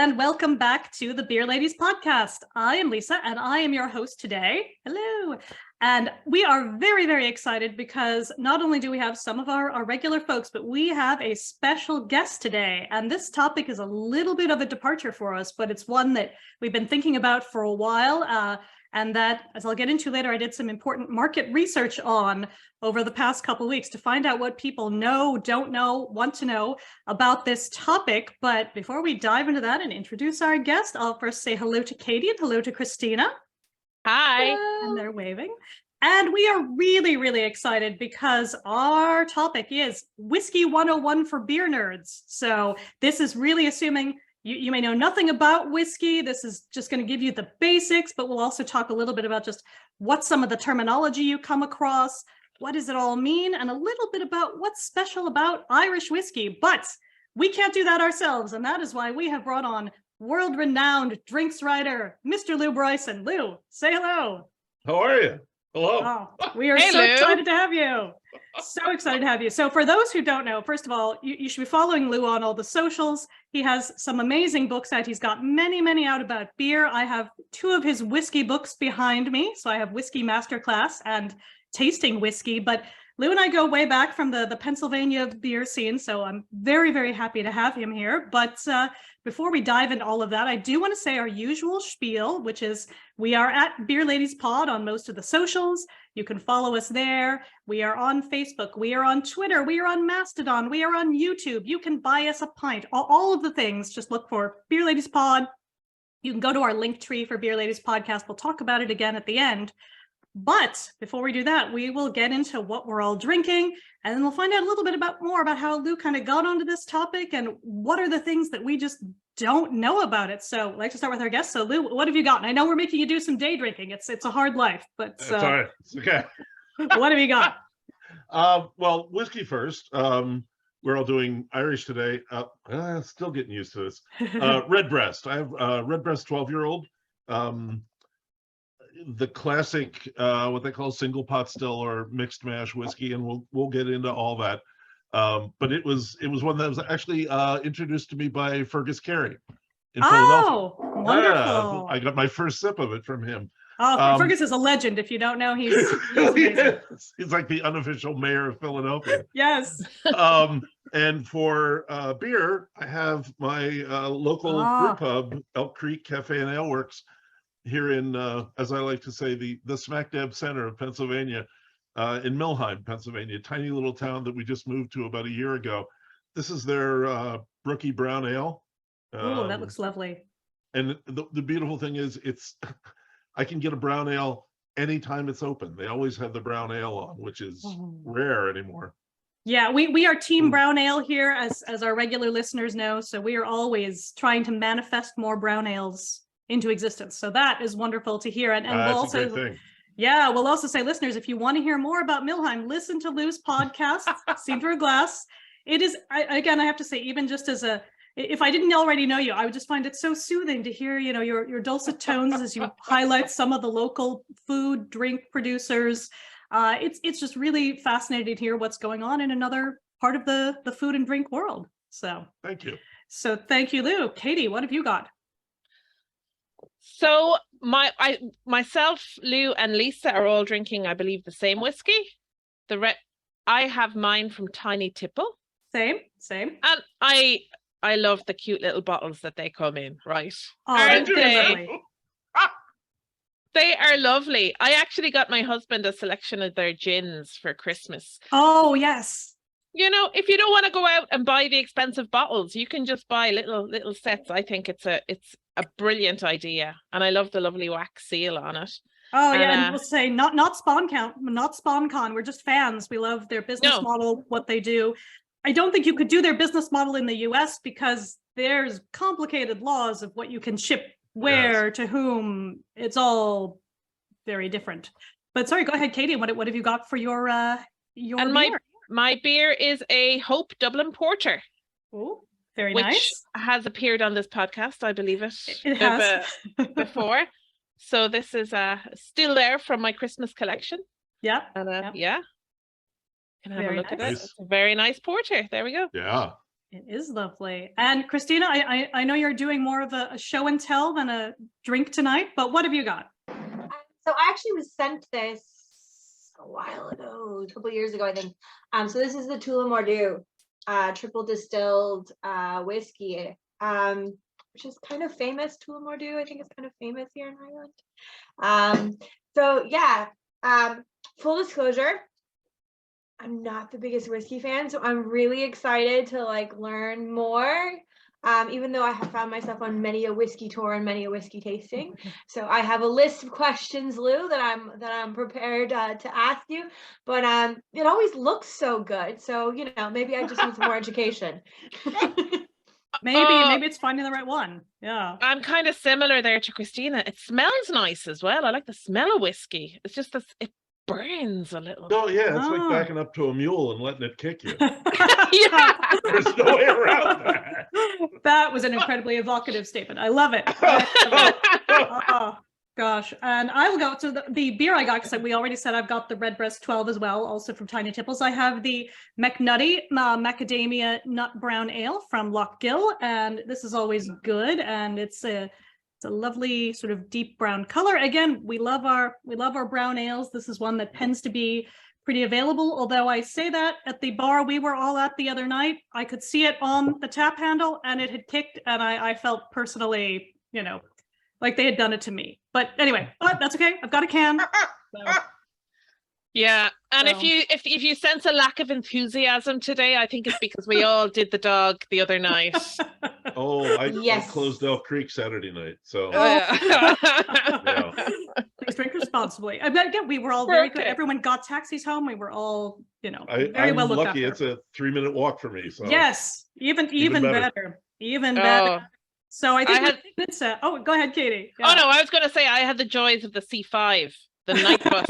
and welcome back to the Beer Ladies podcast. I am Lisa, and I am your host today. Hello. And we are very, very excited because not only do we have some of our regular folks, but we have a special guest today. And this topic is a little bit of a departure for us, but it's one that we've been thinking about for a while. And that, as I'll get into later, I did some important market research on over the past couple of weeks to find out what people know, don't know, want to know about this topic. But before we dive into that and introduce our guest, I'll first say hello to Katie and hello to Christina. Hi. And they're waving. And we are really, really excited because our topic is Whiskey 101 for beer nerds. So this is really assuming you may know nothing about whiskey. This is just going to give you the basics, but we'll also talk a little bit about just what some of the terminology you come across, what does it all mean, and a little bit about what's special about Irish whiskey. But we can't do that ourselves, and that is why we have brought on world-renowned drinks writer, Mr. Lew Bryson. Lew, say hello. How are you? Hello. Oh, we are so excited to have you. So excited to have you. So for those who don't know, first of all, you should be following Lew on all the socials. He has some amazing books out. He's got many, many out about beer. I have 2 of his whiskey books behind me. So I have Whiskey Masterclass and Tasting Whiskey. But Lew and I go way back from the Pennsylvania beer scene. So I'm very, very happy to have him here. But before we dive into all of that, I do want to say our usual spiel, which is we are at Beer Ladies Pod on most of the socials. You can follow us there. We are on Facebook. We are on Twitter. We are on Mastodon. We are on YouTube. You can buy us a pint. All of the things. Just look for Beer Ladies Pod. You can go to our link tree for Beer Ladies Podcast. We'll talk about it again at the end. But before we do that, we will get into what we're all drinking, and then we'll find out a little bit more about how Lew kind of got onto this topic and what are the things that we just don't know about it. So I'd like to start with our guest. So Lew, what have you got? And I know we're making you do some day drinking. It's a hard life, but it's all right. It's okay. What have you got? Well, whiskey first. We're all doing Irish today. Still getting used to this. Redbreast. I have Redbreast 12-year-old. The classic, what they call single pot still or mixed mash whiskey, and we'll get into all that. But it was one that was actually introduced to me by Fergus Carey in Philadelphia. Oh, wonderful! I got my first sip of it from him. Oh, Fergus is a legend. If you don't know, he's he's like the unofficial mayor of Philadelphia. Yes. And for beer, I have my local brew pub, Elk Creek Cafe and Ale Works, here in, as I like to say, the smack dab center of Pennsylvania, in Millheim, Pennsylvania, a tiny little town that we just moved to about a year ago. This is their Brookie Brown Ale. Oh, that looks lovely. And the beautiful thing is, I can get a brown ale anytime it's open. They always have the brown ale on, which is rare anymore. Yeah, we are Team Brown Ale here, as our regular listeners know. So we are always trying to manifest more brown ales into existence. So that is wonderful to hear. And we'll also, we'll also say, listeners, if you want to hear more about Millheim, listen to Lew's podcast, Seen Through a Glass. It is, again, I have to say, even just as if I didn't already know you, I would just find it so soothing to hear, your dulcet tones as you highlight some of the local food, drink producers. It's just really fascinating to hear what's going on in another part of the food and drink world. So thank you. So thank you, Lew. Katie, what have you got? So myself, Lew, and Lisa are all drinking, I believe, the same whiskey. I have mine from Tiny Tipple. Same. And I love the cute little bottles that they come in, right? Oh, aren't they? They are lovely. I actually got my husband a selection of their gins for Christmas. Oh, yes. If you don't want to go out and buy the expensive bottles, you can just buy little sets. I think it's a brilliant idea, and I love the lovely wax seal on it. Oh yeah, and we'll say not SpawnCon. We're just fans. We love their business model, what they do. I don't think you could do their business model in the US because there's complicated laws of what you can ship where to whom. It's all very different. But sorry, go ahead, Katie. What have you got for your beer? My beer is a Hope Dublin Porter. Oh, very which nice. Has appeared on this podcast, I believe it has. Before. So this is still there from my Christmas collection. Yeah. And, Can have very a look nice. at it. It's a very nice porter. There we go. Yeah. It is lovely. And Christina, I know you're doing more of a show and tell than a drink tonight, but what have you got? So I actually was sent this a while ago, a couple years ago, I think. So this is the Tullamore triple distilled whiskey, which is kind of famous. Tullamore I think it's kind of famous here in Ireland. So yeah, full disclosure, I'm not the biggest whiskey fan, so I'm really excited to like learn more. Even though I have found myself on many a whiskey tour and many a whiskey tasting, so I have a list of questions, Lou, that I'm prepared to ask you. But it always looks so good, so you know, maybe I just need some more education. Maybe it's finding the right one. Yeah, I'm kind of similar there to Christina. It smells nice as well. I like the smell of whiskey. It's just it burns a little. Oh yeah, it's like backing up to a mule and letting it kick you. Yeah. There's no way around that. That was an incredibly evocative statement. I love it. Oh gosh. And I will go to the beer I got, because we already said I've got the Redbreast 12 as well, also from Tiny Tipples. I have the McNutty Macadamia Nut Brown Ale from Lochgill, and this is always good, and it's a lovely sort of deep brown color. Again, we love our brown ales. This is one that tends to be pretty available, although I say that at the bar we were all at the other night, I could see it on the tap handle and it had kicked, and I felt personally, you know, like they had done it to me. But anyway, that's okay. I've got a can. So. Yeah, and So. if you sense a lack of enthusiasm today, I think it's because we all did the dog the other night. Oh, Yes. I closed Elk Creek Saturday night, so Yeah. Please drink responsibly. I bet again, we were all We're very good. okay. Everyone got taxis home. We were all, you know, very I'm well looked lucky. after. It's a 3-minute walk for me. So Yes, even better. better. Even Oh. better. So I think had- oh, go ahead, Katie. Oh no, I was going to say I had the joys of the C5, the night bus.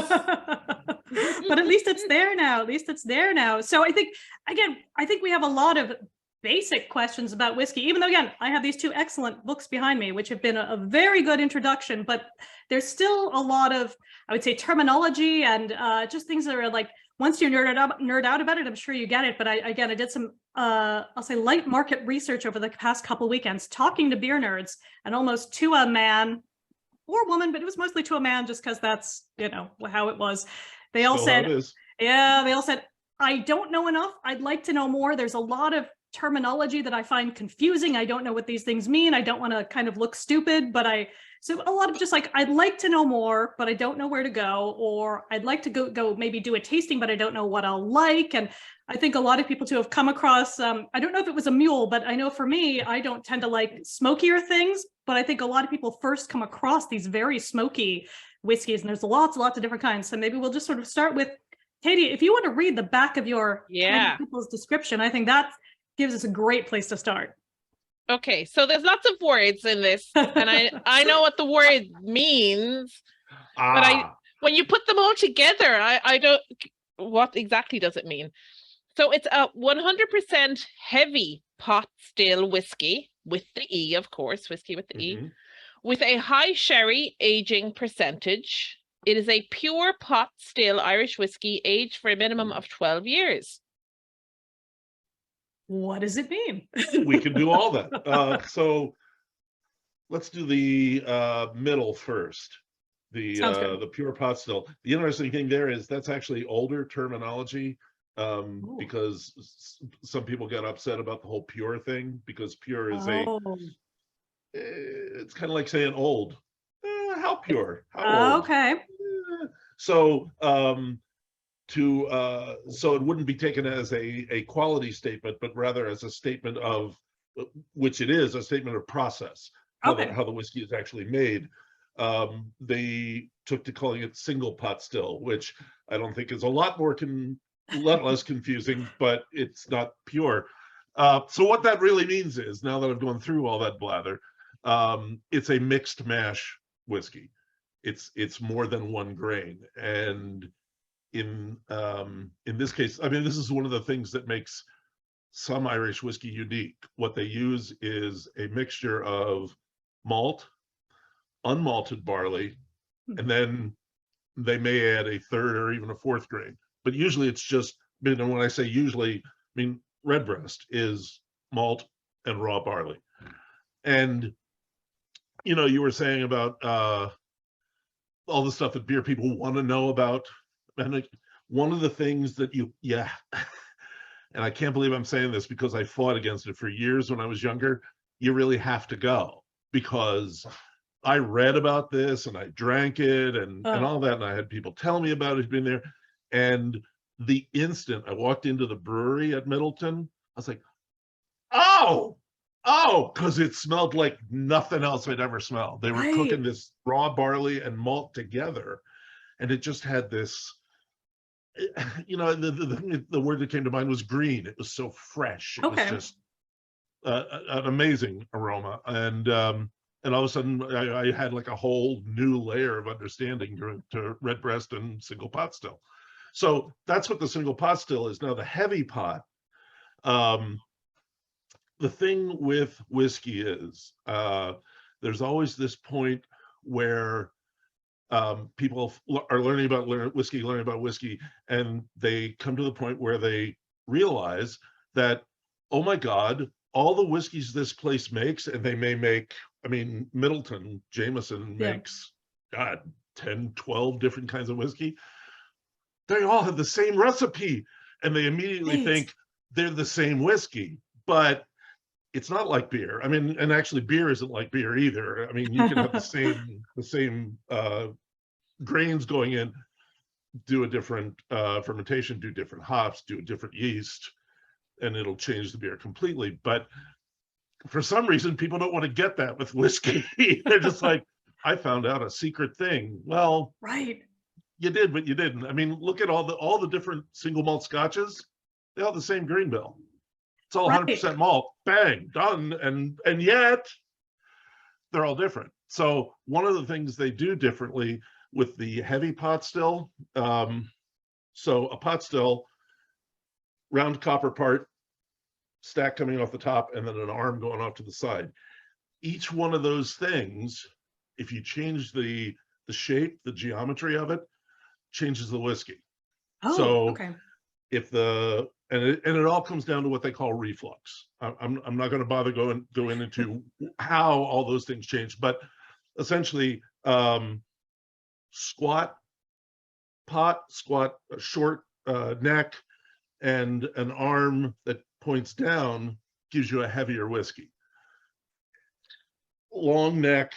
But at least it's there now. So I think we have a lot of basic questions about whiskey, even though again, I have these two excellent books behind me, which have been a very good introduction, but there's still a lot of, I would say, terminology and just things that are like, once you nerd out about it, I'm sure you get it. But I did some, I'll say, light market research over the past couple of weekends, talking to beer nerds, and almost to a man or woman, but it was mostly to a man, just because that's, you know, how it was. They all said, I don't know enough. I'd like to know more. There's a lot of terminology that I find confusing. I don't know what these things mean. I don't want to kind of look stupid, but so a lot of just like, I'd like to know more, but I don't know where to go, or I'd like to go maybe do a tasting, but I don't know what I'll like. And I think a lot of people too have come across, I don't know if it was a mule, but I know for me, I don't tend to like smokier things, but I think a lot of people first come across these very smoky whiskeys, and there's lots of different kinds. So maybe we'll just sort of start with, Katie, if you want to read the back of your Tiny Tipples description, I think that gives us a great place to start. Okay, so there's lots of words in this, and I know what the word means, but when you put them all together, I don't, what exactly does it mean? So it's a 100% heavy pot still whiskey, with the E, of course, whiskey with the E, with a high sherry aging percentage. It is a pure pot still Irish whiskey aged for a minimum of 12 years. What does it mean? We can do all that. So let's do the middle first. The pure pot still. The interesting thing there is that's actually older terminology, because some people get upset about the whole pure thing, because pure is it's kind of like saying old. How pure? How old? Okay. So so it wouldn't be taken as a quality statement, but rather as a statement of, which it is, a statement of process, how the whiskey is actually made. They took to calling it single pot still, which I don't think is a lot less confusing, but it's not pure. So what that really means is, now that I've gone through all that blather, it's a mixed mash whiskey. It's more than one grain, and in this case, I mean, this is one of the things that makes some Irish whiskey unique. What they use is a mixture of malt, unmalted barley, and then they may add a third or even a fourth grain. But usually it's just, when I say usually, I mean Redbreast is malt, and raw barley. And, you know, you were saying about all the stuff that beer people want to know about. And like, one of the things that and I can't believe I'm saying this because I fought against it for years when I was younger, you really have to go, because I read about this and I drank it and all that, and I had people tell me about it who'd been there. And the instant I walked into the brewery at Middleton, I was like, oh, because it smelled like nothing else I'd ever smelled. They were cooking this raw barley and malt together, and it just had this, you know, the word that came to mind was green. It was so fresh. It was just an amazing aroma. And all of a sudden I had like a whole new layer of understanding to red breast and single pot still. So that's what the single pot still is. Now the heavy pot, the thing with whiskey is there's always this point where people are learning about whiskey, and they come to the point where they realize that, oh my God, all the whiskeys this place makes, and they may make, I mean, Middleton Jameson makes, God, 10, 12 different kinds of whiskey. They all have the same recipe, and they immediately think they're the same whiskey, but it's not like beer. I mean, and actually beer isn't like beer either. I mean, you can have the same grains going in, do a different fermentation, do different hops, do a different yeast, and it'll change the beer completely. But for some reason, people don't want to get that with whiskey. They're just like, I found out a secret thing. Well, you did, but you didn't. I mean, look at all the different single malt scotches. They all have the same grain bill. It's all 100% malt. Bang, done. And yet they're all different. So one of the things they do differently with the heavy pot still, so a pot still, round copper part, stack coming off the top, and then an arm going off to the side. Each one of those things, if you change the shape, the geometry of it, changes the whiskey. If and it all comes down to what they call reflux. I'm not going to bother going into how all those things change, but essentially, squat pot, a short neck, and an arm that points down gives you a heavier whiskey. Long neck,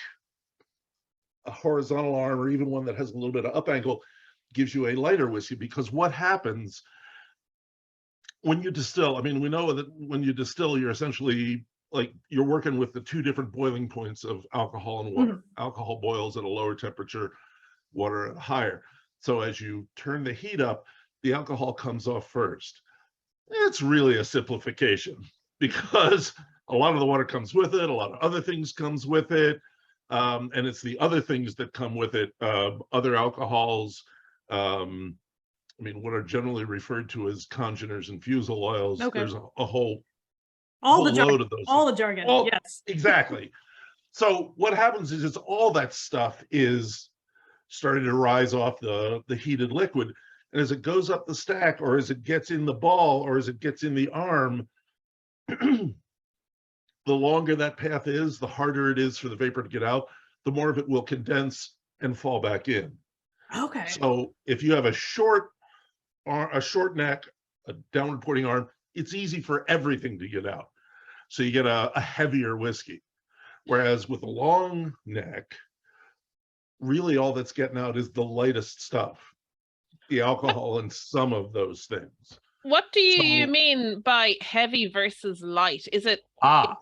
a horizontal arm, or even one that has a little bit of up angle, gives you a lighter whiskey. Because what happens when you distill, I mean, we know that when you distill, you're essentially like you're working with the two different boiling points of alcohol and water. Alcohol boils at a lower temperature, water at a higher. So as you turn the heat up, the alcohol comes off first. It's really a simplification because a lot of the water comes with it, a lot of other things comes with it, and it's the other things that come with it, other alcohols, I mean, what are generally referred to as congeners and fusel oils. There's a whole load of those. All the jargon, yes. Exactly. So what happens is it's all that stuff is starting to rise off the heated liquid. And as it goes up the stack, or as it gets in the ball, or as it gets in the arm, the longer that path is, the harder it is for the vapor to get out, the more of it will condense and fall back in. So if you have a short neck, a downward pointing arm, it's easy for everything to get out. So you get a heavier whiskey. Whereas with a long neck, really all that's getting out is the lightest stuff, the alcohol and some of those things. What do you mean by heavy versus light? Is it how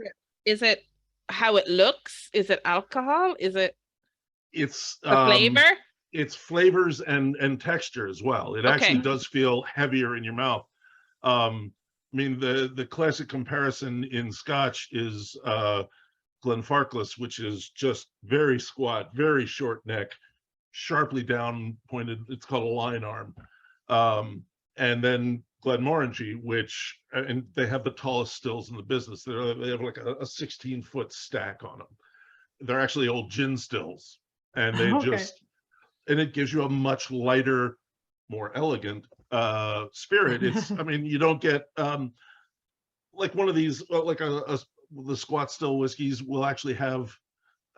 it looks? Is it alcohol? Is it it's the flavor? It's flavors and texture as well. It actually does feel heavier in your mouth. I mean, the classic comparison in Scotch is Glenfarclas, which is just very squat, very short neck, sharply down pointed. It's called a line arm. And then Glenmorangie, which, and they have the tallest stills in the business. They have like a 16-foot stack on them. They're actually old gin stills, and they and it gives you a much lighter, more elegant spirit. It's, I mean, you don't get, like one of these, like the squat still whiskeys will actually have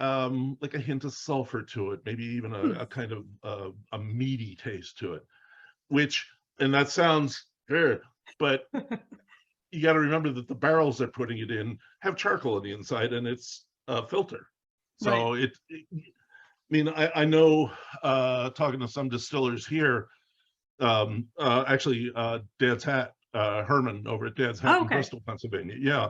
like a hint of sulfur to it, maybe even a kind of a meaty taste to it, and that sounds weird, but you got to remember that the barrels they're putting it in have charcoal on the inside, and it's a filter. So I mean, I know talking to some distillers here, actually Dad's Hat, Herman over at Dad's Hat in Bristol, Pennsylvania. Yeah.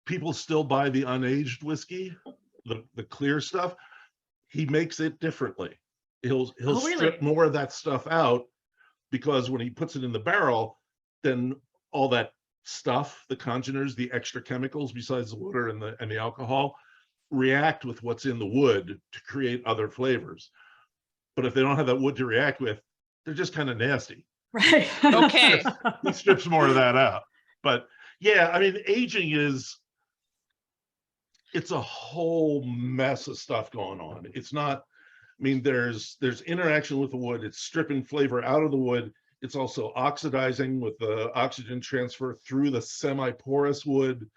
People still buy the unaged whiskey, the clear stuff. He makes it differently. He'll strip more of that stuff out, because when he puts it in the barrel, then all that stuff, the congeners, the extra chemicals besides the water and the alcohol, react with what's in the wood to create other flavors. But if they don't have that wood to react with, they're just kind of nasty. Right. Okay. He strips more of that out. But yeah, I mean, aging it's a whole mess of stuff going on. It's not, I mean, there's interaction with the wood. It's stripping flavor out of the wood. It's also oxidizing with the oxygen transfer through the semi-porous wood.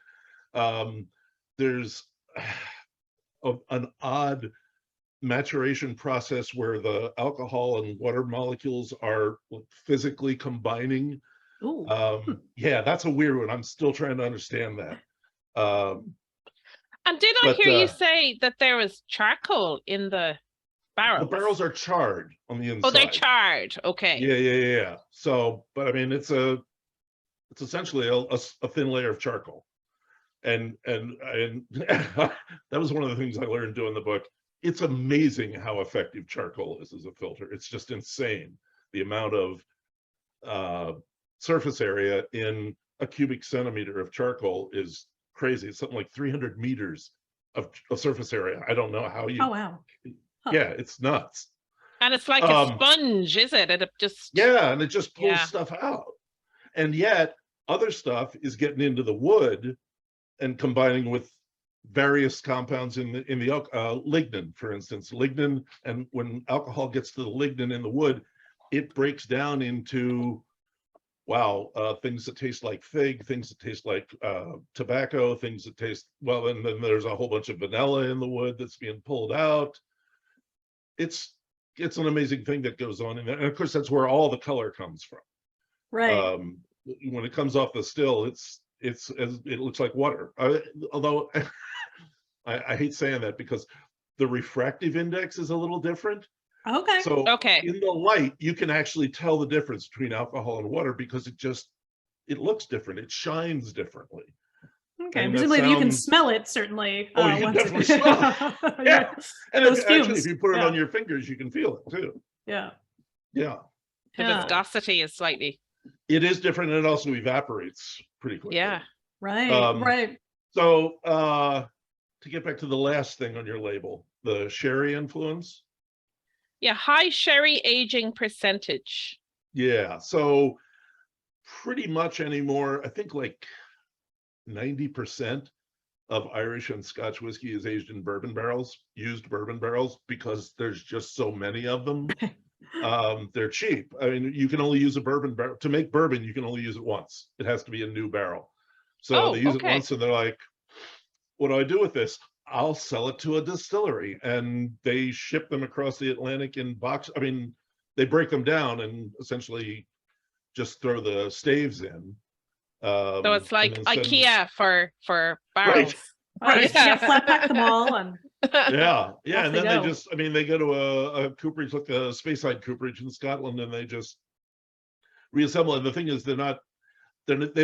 There's an odd maturation process where the alcohol and water molecules are physically combining. Yeah, that's a weird one. I'm still trying to understand that. And did I hear you say that there was charcoal in the barrels? The barrels are charred on the inside. Oh, they're charred. Okay. Yeah. So, but I mean, it's essentially a thin layer of charcoal, and that was one of the things I learned doing the book. It's amazing how effective charcoal is as a filter. It's just insane. The amount of surface area in a cubic centimeter of charcoal is crazy. It's something like 300 meters of surface area. I don't know how you. Oh, wow. Huh. Yeah, it's nuts. And it's like a sponge, is it? And it just. Yeah, and it just pulls stuff out. And yet other stuff is getting into the wood and combining with various compounds in the lignin, for instance. Lignin, and when alcohol gets to the lignin in the wood, it breaks down into things that taste like fig, things that taste like tobacco, things that taste, well, and then there's a whole bunch of vanilla in the wood that's being pulled out. It's an amazing thing that goes on in there. And of course, that's where all the color comes from. Right. When it comes off the still, it looks like water. Although I hate saying that, because the refractive index is a little different. Okay. So in the light, you can actually tell the difference between alcohol and water, because it looks different. It shines differently. Okay. Presumably you can smell it, certainly. Oh, you can definitely smell it. Yeah. And actually, if you put it on your fingers, you can feel it too. Yeah. Yeah. The viscosity is slightly. It is different, and it also evaporates pretty quickly. Yeah. Right. Right. So to get back to the last thing on your label, the sherry influence. Yeah, high sherry aging percentage. Yeah, so pretty much anymore, I think like 90% of Irish and Scotch whiskey is aged in bourbon barrels, used bourbon barrels, because there's just so many of them. They're cheap. I mean, you can only use a bourbon barrel. To make bourbon, you can only use it once. It has to be a new barrel. So they use it once, and they're like, what do I do with this? I'll sell it to a distillery, and they ship them across the Atlantic in box. I mean, they break them down and essentially just throw the staves in. So it's like IKEA for barrels. Right. Yeah, flat pack them all. And yeah. And then they go to a cooperage, like the Speyside cooperage in Scotland, and they just reassemble. And the thing is, they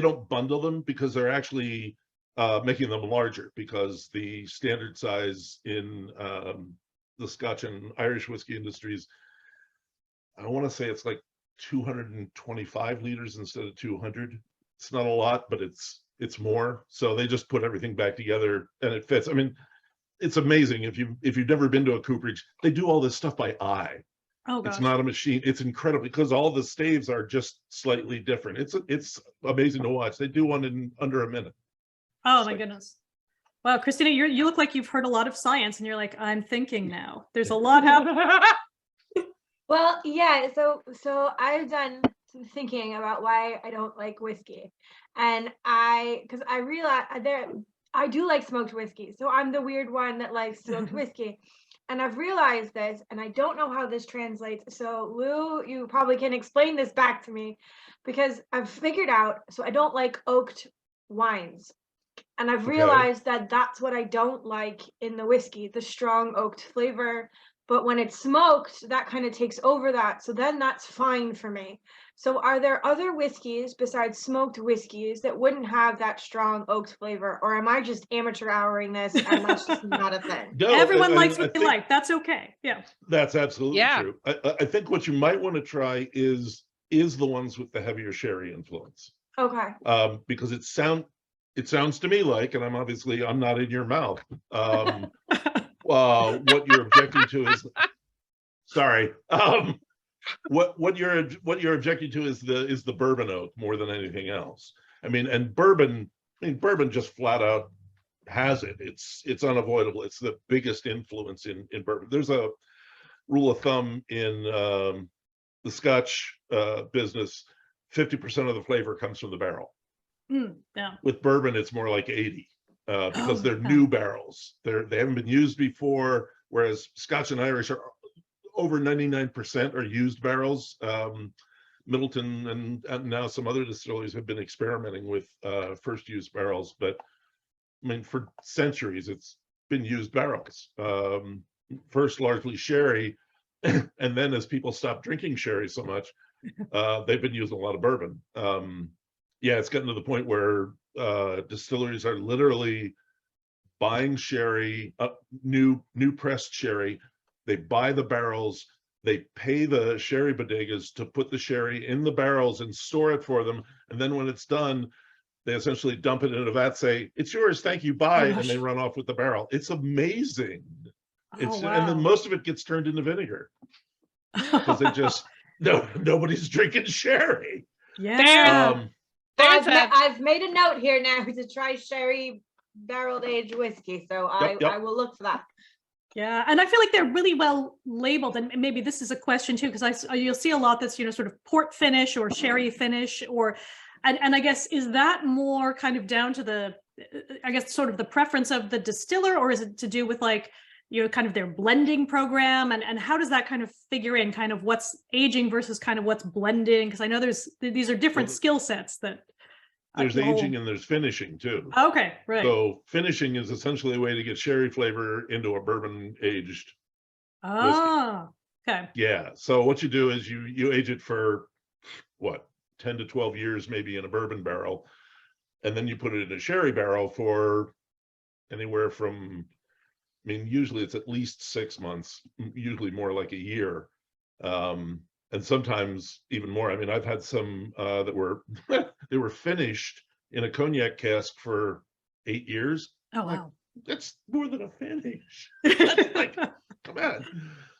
don't bundle them, because they're actually making them larger, because the standard size in the Scotch and Irish whiskey industries, I want to say it's like 225 liters instead of 200. It's not a lot, but it's more. So they just put everything back together and it fits. I mean, it's amazing. If you've never been to a cooperage, they do all this stuff by eye. Oh, gosh. It's not a machine. It's incredible, because all the staves are just slightly different. It's amazing to watch. They do one in under a minute. Oh my goodness. Wow, Christina, you look like you've heard a lot of science, and you're like, I'm thinking now. There's a lot happening. Well, yeah. So I've done thinking about why I don't like whiskey, and because I realize I do like smoked whiskey, so I'm the weird one that likes smoked whiskey. And I've realized this, and I don't know how this translates. So Lou, you probably can explain this back to me, because I've figured out, so I don't like oaked wines. And I've realized that that's what I don't like in the whiskey, the strong oaked flavor. But when it's smoked, that kind of takes over that. So then that's fine for me. So are there other whiskeys besides smoked whiskeys that wouldn't have that strong oaked flavor? Or am I just amateur houring this and that's just not a thing? No, Everyone likes what they like. That's okay. Yeah. That's absolutely true. I think what you might want to try is the ones with the heavier sherry influence. Okay. Because it sounds to me like, and I'm not in your mouth. What you're objecting to is, sorry. What you're objecting to is the bourbon oak more than anything else. I mean, and bourbon just flat out has it. It's unavoidable. It's the biggest influence in bourbon. There's a rule of thumb in the Scotch business: 50% of the flavor comes from the barrel. Yeah. With bourbon, it's more like 80 because they're new barrels. They haven't been used before, whereas Scotch and Irish are over 99% are used barrels. Middleton and now some other distilleries have been experimenting with first use barrels, but I mean, for centuries, it's been used barrels. First largely sherry, and then as people stopped drinking sherry so much, they've been using a lot of bourbon. Yeah, it's getting to the point where distilleries are literally buying sherry, new pressed sherry. They buy the barrels, they pay the sherry bodegas to put the sherry in the barrels and store it for them. And then when it's done, they essentially dump it in a vat, say, "It's yours, thank you, bye," and they run off with the barrel. It's amazing. And then most of it gets turned into vinegar because they just nobody's drinking sherry. Yeah. I've made a note here now to try sherry barreled aged whiskey, so I will look for that. Yeah, and I feel like they're really well labeled, and maybe this is a question too, because you'll see a lot that's sort of port finish or sherry finish, and I guess is that more kind of down to the, I guess sort of the preference of the distiller, or is it to do with like kind of their blending program, and how does that kind of figure in, kind of what's aging versus kind of what's blending? Because I know these are different skill sets that. There's aging and there's finishing too. Okay, right. So finishing is essentially a way to get sherry flavor into a bourbon aged whiskey. Okay. Yeah. So what you do is you age it for 10 to 12 years, maybe in a bourbon barrel, and then you put it in a sherry barrel for anywhere from, I mean, usually it's at least 6 months, usually more like a year. And sometimes even more. I mean, I've had some that were they were finished in a cognac cask for 8 years. Oh wow, that's more than a finish. Like, come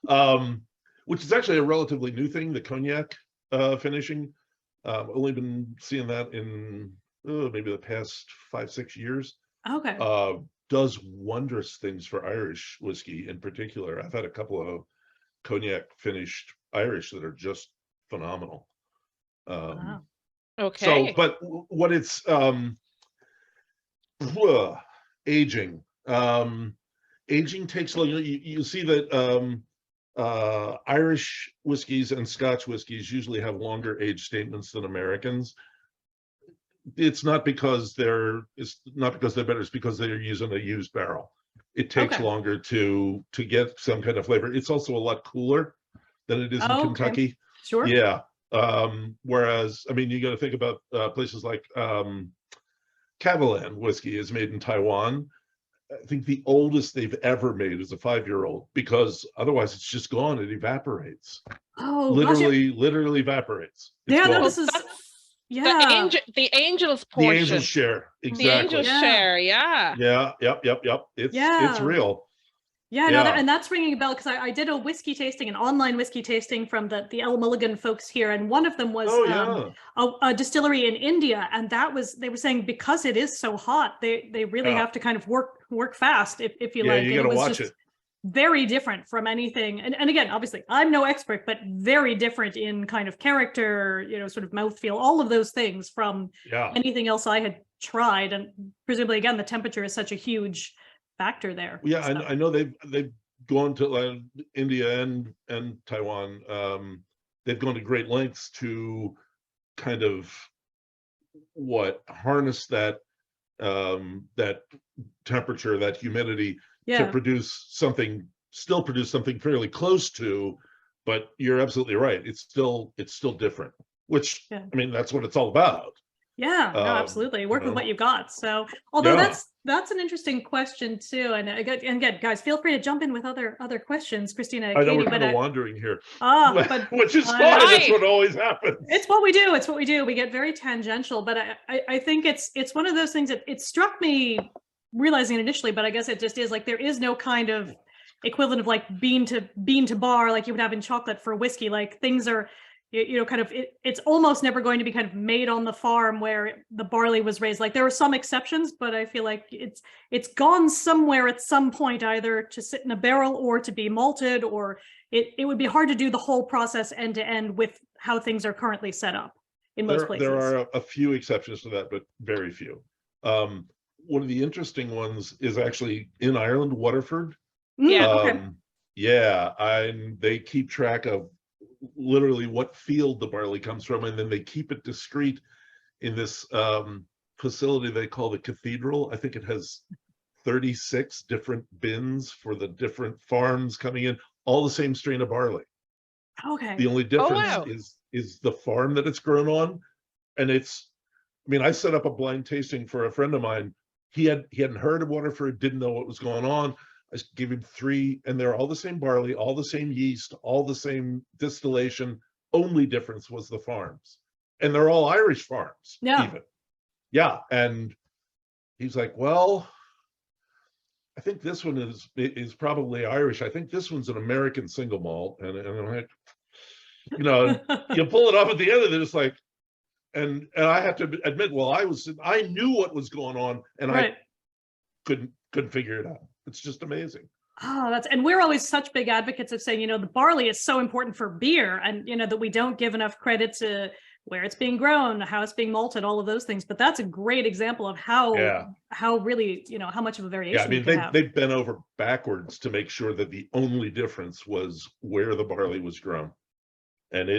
on. Which is actually a relatively new thing, the cognac finishing. Only been seeing that in maybe the past 5-6 years. Okay. Does wondrous things for Irish whiskey in particular. I've had a couple of cognac finished Irish that are just phenomenal. Wow. Okay. So, but what it's aging. Aging takes a little. You see that Irish whiskeys and Scotch whiskeys usually have longer age statements than Americans. It's not because they're better. It's because they're using a used barrel. It takes longer to get some kind of flavor. It's also a lot cooler than it is in Kentucky. Sure. Yeah. Whereas, I mean, you got to think about places like Catalan whiskey is made in Taiwan. I think the oldest they've ever made is a 5-year-old, because otherwise it's just gone. It evaporates. Oh, literally evaporates. Yeah, no, this is the angels portion. The angels share. Exactly. The angels share. Yeah. Yeah. Yep. It's real. Yeah, no, and that's ringing a bell, because I did a whiskey tasting, an online whiskey tasting from the El Mulligan folks here, and one of them was a distillery in India, and they were saying because it is so hot, they really have to kind of work fast if you like. You got to watch it. very different from anything. And again, obviously, I'm no expert, but very different in kind of character, sort of mouthfeel, all of those things from anything else I had tried. And presumably, again, the temperature is such a huge factor there. Yeah, so. I know they've gone to India and Taiwan. They've gone to great lengths to kind of harness that that temperature, that humidity to produce something fairly close to, but you're absolutely right. It's still different, which I mean, that's what it's all about. Yeah, no, absolutely. Work with what you got. So, although that's an interesting question too. And again, guys, feel free to jump in with other questions, Christina. I know Katie, we're kind of wandering here, but which is fine. That's what always happens. It's what we do. It's what we do. We get very tangential, but I think it's one of those things that it struck me realizing it initially, but I guess it just is like there is no kind of equivalent of like bean to bar like you would have in chocolate for whiskey. Like things are. Kind of it's almost never going to be kind of made on the farm where the barley was raised. Like there are some exceptions, but I feel like it's gone somewhere at some point, either to sit in a barrel or to be malted, or it would be hard to do the whole process end to end with how things are currently set up in most places. There are a few exceptions to that, but very few. One of the interesting ones is actually in Ireland, Waterford. They keep track of literally what field the barley comes from, and then they keep it discreet in this facility they call the cathedral. I think it has 36 different bins for the different farms coming in, all the same strain of barley. Okay. The only difference is the farm that it's grown on. And I mean, I set up a blind tasting for a friend of mine. He hadn't heard of Waterford, didn't know what was going on. I gave him 3, and they're all the same barley, all the same yeast, all the same distillation. Only difference was the farms, and they're all Irish farms. Even. And he's like, "Well, I think this one is probably Irish. I think this one's an American single malt." And I'm like, you pull it up at the end of it, it's like, and I have to admit, well, I knew what was going on, and I couldn't figure it out. It's just amazing. And we're always such big advocates of saying, the barley is so important for beer, and that we don't give enough credit to where it's being grown, how it's being malted, all of those things. But that's a great example of how really, how much of a variation. I mean, they bent over backwards to make sure that the only difference was where the barley was grown, and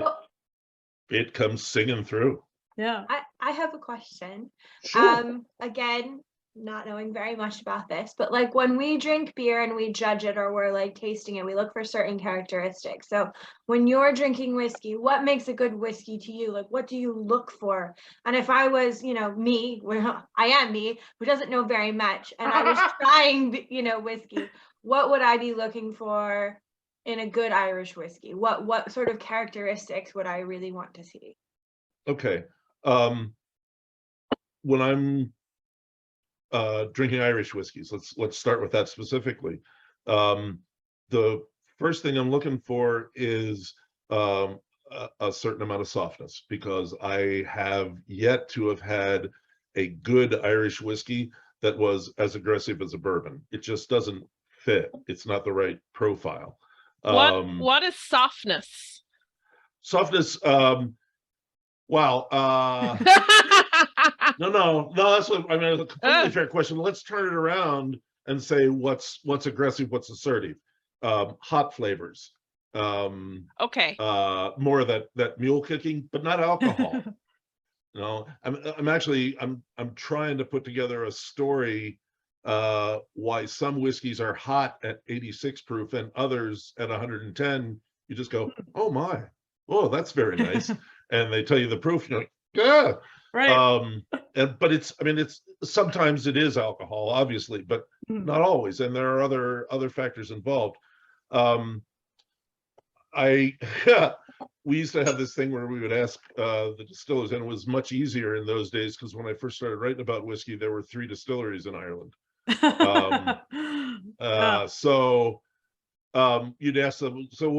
it comes singing through. Yeah. I have a question. Sure. Again, not knowing very much about this, but like when we drink beer and we judge it, or we're like tasting it, we look for certain characteristics. So when you're drinking whiskey, what makes a good whiskey to you? Like, what do you look for? And if I was, I am me, who doesn't know very much, and I was trying, whiskey, what would I be looking for in a good Irish whiskey? What sort of characteristics would I really want to see? Okay. When I'm drinking Irish whiskeys, let's start with that specifically. The first thing I'm looking for is a certain amount of softness, because I have yet to have had a good Irish whiskey that was as aggressive as a bourbon. It just doesn't fit. It's not the right profile. What is softness? Softness. Wow. No, that's what I mean. It's a completely fair question. Let's turn it around and say what's aggressive, what's assertive. Hot flavors. Okay. More of that mule kicking, but not alcohol. I'm trying to put together a story why some whiskeys are hot at 86 proof and others at 110. You just go, oh my, oh, that's very nice. And they tell you the proof, you're like, yeah. Right. But it's sometimes it is alcohol, obviously, but not always. And there are other factors involved. We used to have this thing where we would ask the distillers, and it was much easier in those days, because when I first started writing about whiskey, there were 3 distilleries in Ireland. So you'd ask them, so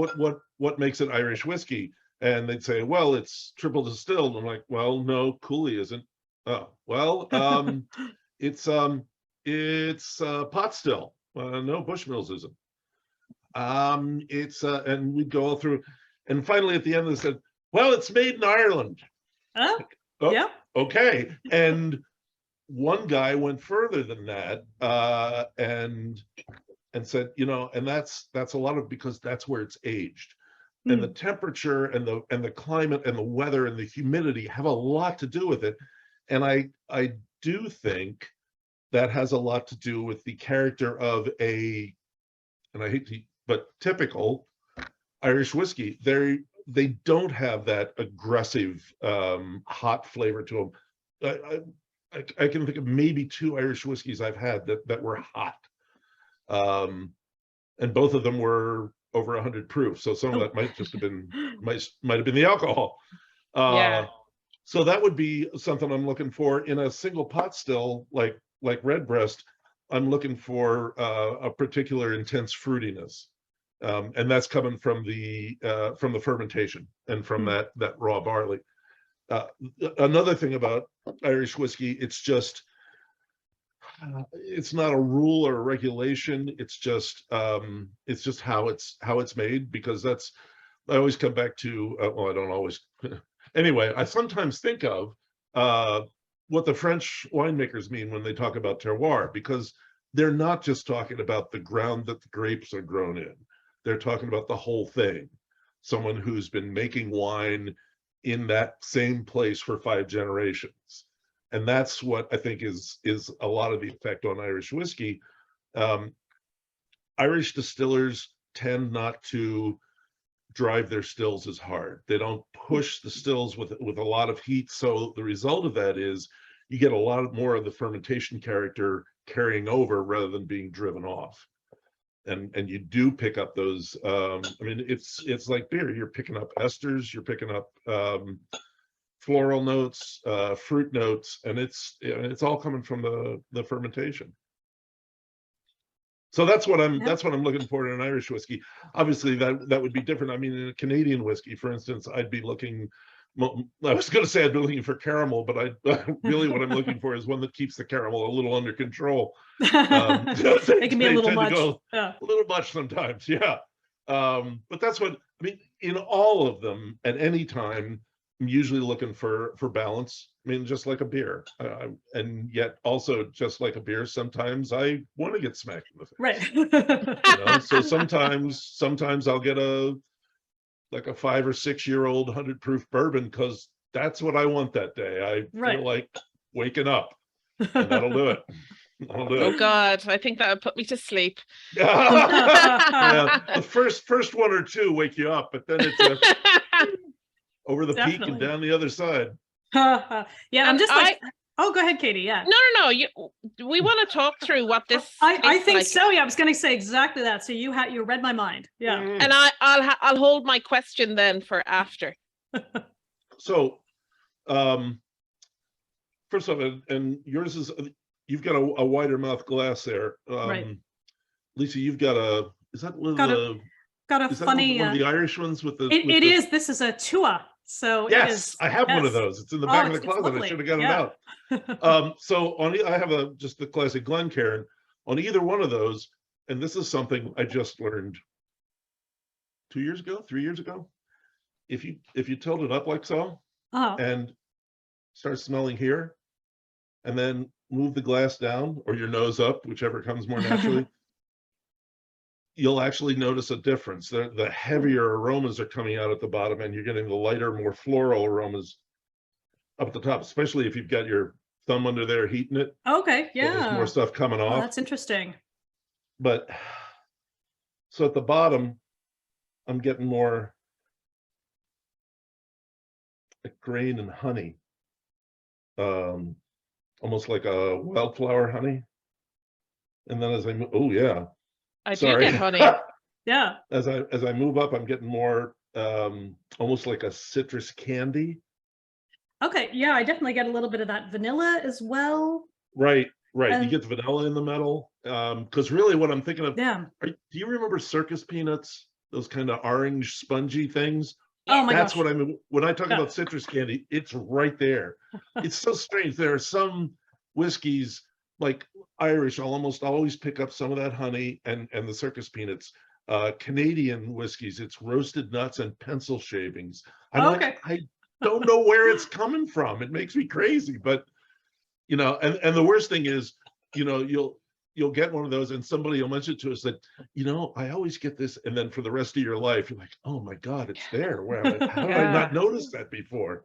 what makes it Irish whiskey? And they'd say, well, it's triple distilled. I'm like, well, no, Cooley isn't. Oh, well, it's pot still. No, Bushmills isn't. It's and we'd go all through, and finally at the end they said, well, it's made in Ireland. Oh, Oh, yeah. okay. And one guy went further than that, and said, and that's a lot of, because that's where it's aged. And the temperature and the climate and the weather and the humidity have a lot to do with it. And I do think that has a lot to do with the character of and I hate to, but typical Irish whiskey. They don't have that aggressive, hot flavor to them. I can think of maybe 2 Irish whiskeys I've had that were hot. And both of them were over 100 proof. So some of that might just have been, might have been the alcohol. Yeah. So that would be something I'm looking for in a single pot still, like Redbreast. I'm looking for a particular intense fruitiness. And that's coming from the fermentation and from that raw barley. Another thing about Irish whiskey, it's not a rule or a regulation. It's just how it's made, because I always come back to, well, I don't always, anyway, I sometimes think of what the French winemakers mean when they talk about terroir, because they're not just talking about the ground that the grapes are grown in. They're talking about the whole thing. Someone who's been making wine in that same place for 5 generations. And that's what I think is a lot of the effect on Irish whiskey. Irish distillers tend not to drive their stills as hard. They don't push the stills with a lot of heat. So the result of that is you get a lot more of the fermentation character carrying over rather than being driven off. And you do pick up those, I mean, it's like beer. You're picking up esters, you're picking up floral notes, fruit notes, and it's all coming from the fermentation. So that's what I'm looking for in an Irish whiskey. Obviously, that would be different. I mean, in a Canadian whiskey, for instance, I'd be looking. I was going to say I'd be looking for caramel, but really what I'm looking for is one that keeps the caramel a little under control. It can be a little much. A little much sometimes, yeah. But that's what I mean. In all of them, at any time, I'm usually looking for balance. I mean, just like a beer, and yet also just like a beer, sometimes I want to get smacked in the face. Right. So sometimes I'll get like a 5 or 6 year old 100 proof bourbon, because that's what I want that day. I feel like waking up, and that'll do it. Oh God, I think that would put me to sleep. Yeah, the first 1 or 2 wake you up, but then it's over the peak and down the other side. Yeah, I'm just like, oh, go ahead, Katie. Yeah. No. We want to talk through what this. I think like. So. Yeah, I was going to say exactly that. So you read my mind. Yeah. And I'll hold my question then for after. So, first of all, and yours is, you've got a wider mouth glass there. Right. Lisa, you've got is that one of the? Got a funny. One of the Irish ones with the. It is. This is a Tua. So yes, it is, I have one of those. It's in the back of the closet. I should have got it out. So I have just the classic Glencairn. On either one of those, and this is something I just learned 2 years ago, 3 years ago. If you tilt it up like so, and start smelling here, and then move the glass down or your nose up, whichever comes more naturally, you'll actually notice a difference. The heavier aromas are coming out at the bottom, and you're getting the lighter, more floral aromas up at the top, especially if you've got your thumb under there heating it. Okay, yeah. So there's more stuff coming off. That's interesting. But so at the bottom, I'm getting more like grain and honey, almost like a wildflower honey. And then as I move, oh yeah. I do get honey. Yeah. As I move up, I'm getting more almost like a citrus candy. Okay. Yeah, I definitely get a little bit of that vanilla as well. Right. You get the vanilla in the middle. Because really what I'm thinking of, yeah. Do you remember circus peanuts? Those kind of orange spongy things? Oh my gosh. That's what I mean. When I talk about citrus candy, it's right there. It's so strange. There are some whiskeys like Irish, I'll almost always pick up some of that honey and the circus peanuts. Canadian whiskeys, it's roasted nuts and pencil shavings. I'm Okay. like, I don't know where it's coming from. It makes me crazy. But you know, and the worst thing is, you know, you'll get one of those and somebody will mention to us that, you know, I always get this, and then for the rest of your life you're like, oh my God, it's there. How did I not notice that before?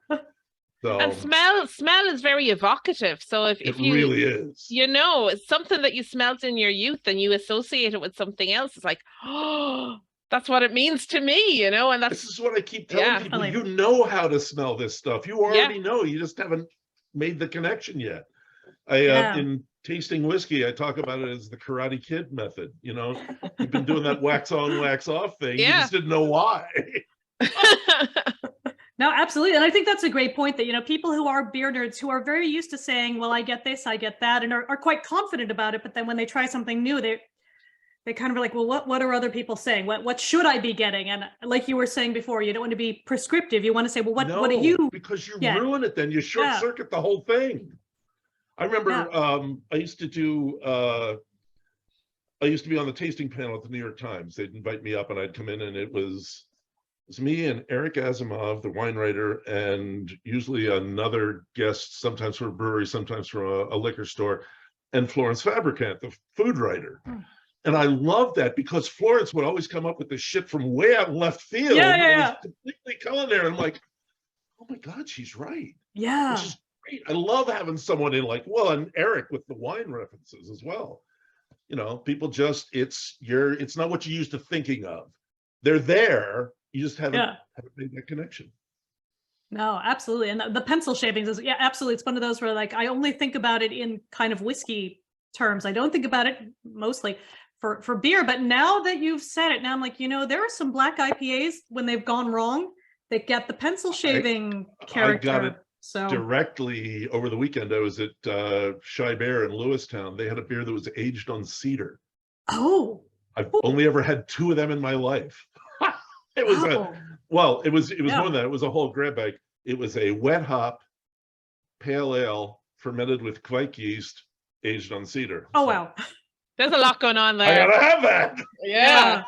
So, and smell is very evocative. So if you really is, you know, it's something that you smelled in your youth and you associate it with something else, it's like, oh, that's what it means to me, you know. And this is what I keep telling people. Definitely. You know how to smell this stuff. You already know. You just haven't made the connection yet. In tasting whiskey, I talk about it as the Karate Kid method. You know, you've been doing that wax on, wax off thing. You just didn't know why. No, absolutely. And I think that's a great point that, you know, people who are beer nerds who are very used to saying, well, I get this, I get that, and are quite confident about it. But then when they try something new, they kind of are like, well, what are other people saying? What should I be getting? And like you were saying before, you don't want to be prescriptive. You want to say, well, what do you? Because you get? ruin it then. You short circuit the whole thing. I remember I used to be on the tasting panel at the New York Times. They'd invite me up and I'd come in, and it was me and Eric Asimov, the wine writer, and usually another guest, sometimes from a brewery, sometimes from a liquor store, and Florence Fabricant, the food writer. And I loved that because Florence would always come up with this shit from way out in left field. It was completely culinary. I'm like, oh my God, she's right. Yeah. Which is great. I love having someone in like, well, and Eric with the wine references as well. You know, people just, it's not what you're used to thinking of. They're there. You just haven't made that connection. No, absolutely. And the pencil shavings is, absolutely. It's one of those where like, I only think about it in kind of whiskey terms. I don't think about it mostly for beer, but now that you've said it, now I'm like, you know, there are some black IPAs when they've gone wrong that get the pencil shaving character. I got it directly over the weekend. I was at Shy Bear in Lewistown. They had a beer that was aged on cedar. Oh. I've only ever had 2 of them in my life. It was it was more than that. It was a whole grab bag. It was a wet hop pale ale fermented with Kveik yeast, aged on cedar. Oh wow, there's a lot going on there. I gotta have that. Yeah.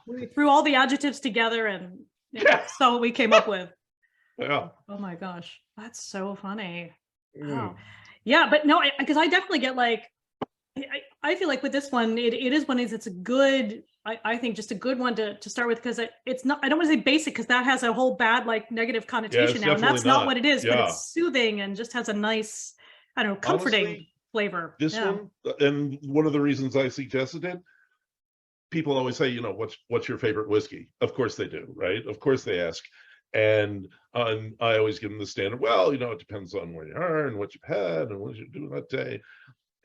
We threw all the adjectives together, and saw what we came up with. Yeah. Oh my gosh, that's so funny. Wow. Yeah, but no, because I definitely get like, I feel like with this one, it's a good. I think just a good one to start with, because it's not, I don't want to say basic because that has a whole bad like negative connotation now, and that's not what it is, but it's soothing and just has a nice, I don't know, comforting flavor. This one, and one of the reasons I suggested it, people always say, you know, what's your favorite whiskey? Of course they do, right? Of course they ask. And I always give them the standard, well, you know, it depends on where you are and what you've had and what you're doing that day.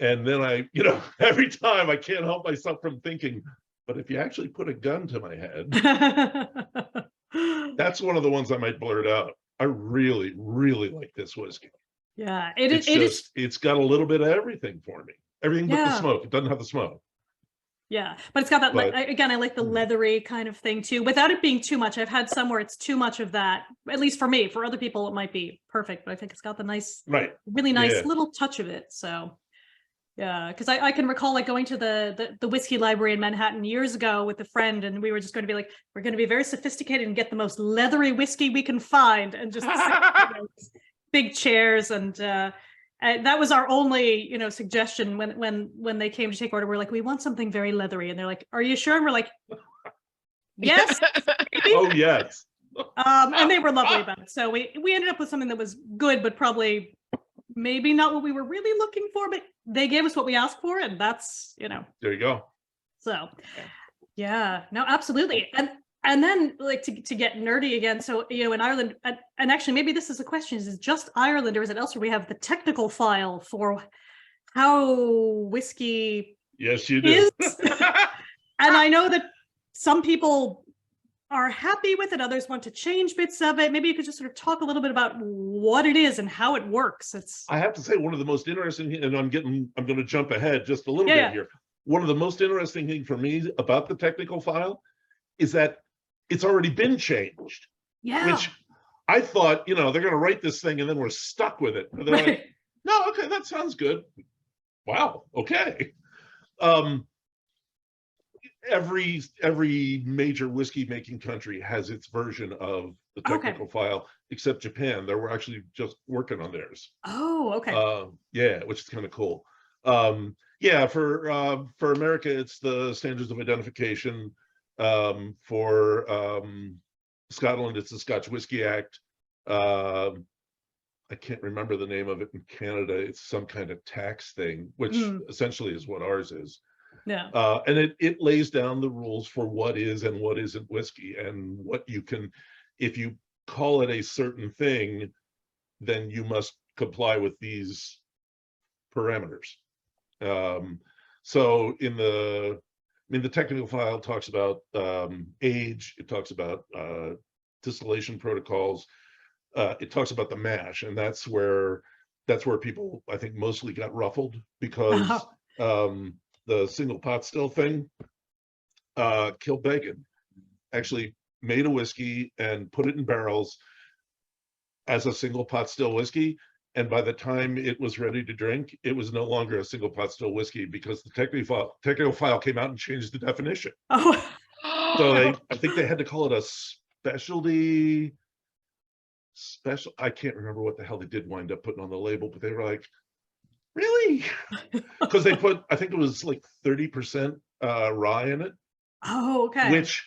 And then you know, every time I can't help myself from thinking, but if you actually put a gun to my head, that's one of the ones I might blurt out. I really, really like this whiskey. Yeah, it's got a little bit of everything for me. Everything but the smoke. It doesn't have the smoke. Yeah, but it's got that, like, again, I like the leathery kind of thing too, without it being too much. I've had some where it's too much of that, at least for me. For other people, it might be perfect, but I think it's got the nice, really nice little touch of it. So yeah, because I can recall like going to the whiskey library in Manhattan years ago with a friend, and we were just going to be like, we're going to be very sophisticated and get the most leathery whiskey we can find, and just big chairs, and that was our only, you know, suggestion when they came to take order. We're like, we want something very leathery, and they're like, are you sure? And we're like, yes. Oh yes. And they were lovely about it. So we ended up with something that was good, but probably maybe not what we were really looking for, but they gave us what we asked for, and that's, you know. There you go. So yeah, no, absolutely. And then like to get nerdy again. So, you know, in Ireland, and actually maybe this is a question, is it just Ireland or is it elsewhere? We have the technical file for how whiskey Yes, you do. is. And I know that some people are happy with it, others want to change bits of it. Maybe you could just sort of talk a little bit about what it is and how it works. I have to say, one of the most interesting, and I'm going to jump ahead just a little bit here. One of the most interesting things for me about the technical file is that it's already been changed. Yeah. Which I thought, you know, they're going to write this thing and then we're stuck with it. And they're like, no, okay, that sounds good. Wow, okay. every major whiskey making country has its version of the technical file, except Japan. They were actually just working on theirs. Oh, okay. Yeah, which is kind of cool. Yeah, for America, it's the standards of identification. For Scotland, it's the Scotch Whisky Act. I can't remember the name of it in Canada. It's some kind of tax thing, which essentially is what ours is. Yeah. And it lays down the rules for what is and what isn't whiskey, and what you can, if you call it a certain thing, then you must comply with these parameters. So the technical file talks about age, it talks about distillation protocols, it talks about the mash, and that's where people, I think, mostly got ruffled, because the single pot still thing, Kilbeggan actually made a whiskey and put it in barrels as a single pot still whiskey. And by the time it was ready to drink, it was no longer a single pot still whiskey, because the technical file came out and changed the definition. Oh. So I think they had to call it a special. I can't remember what the hell they did wind up putting on the label, but they were like, really? Because they put, I think it was like 30% rye in it. Oh, okay. Which,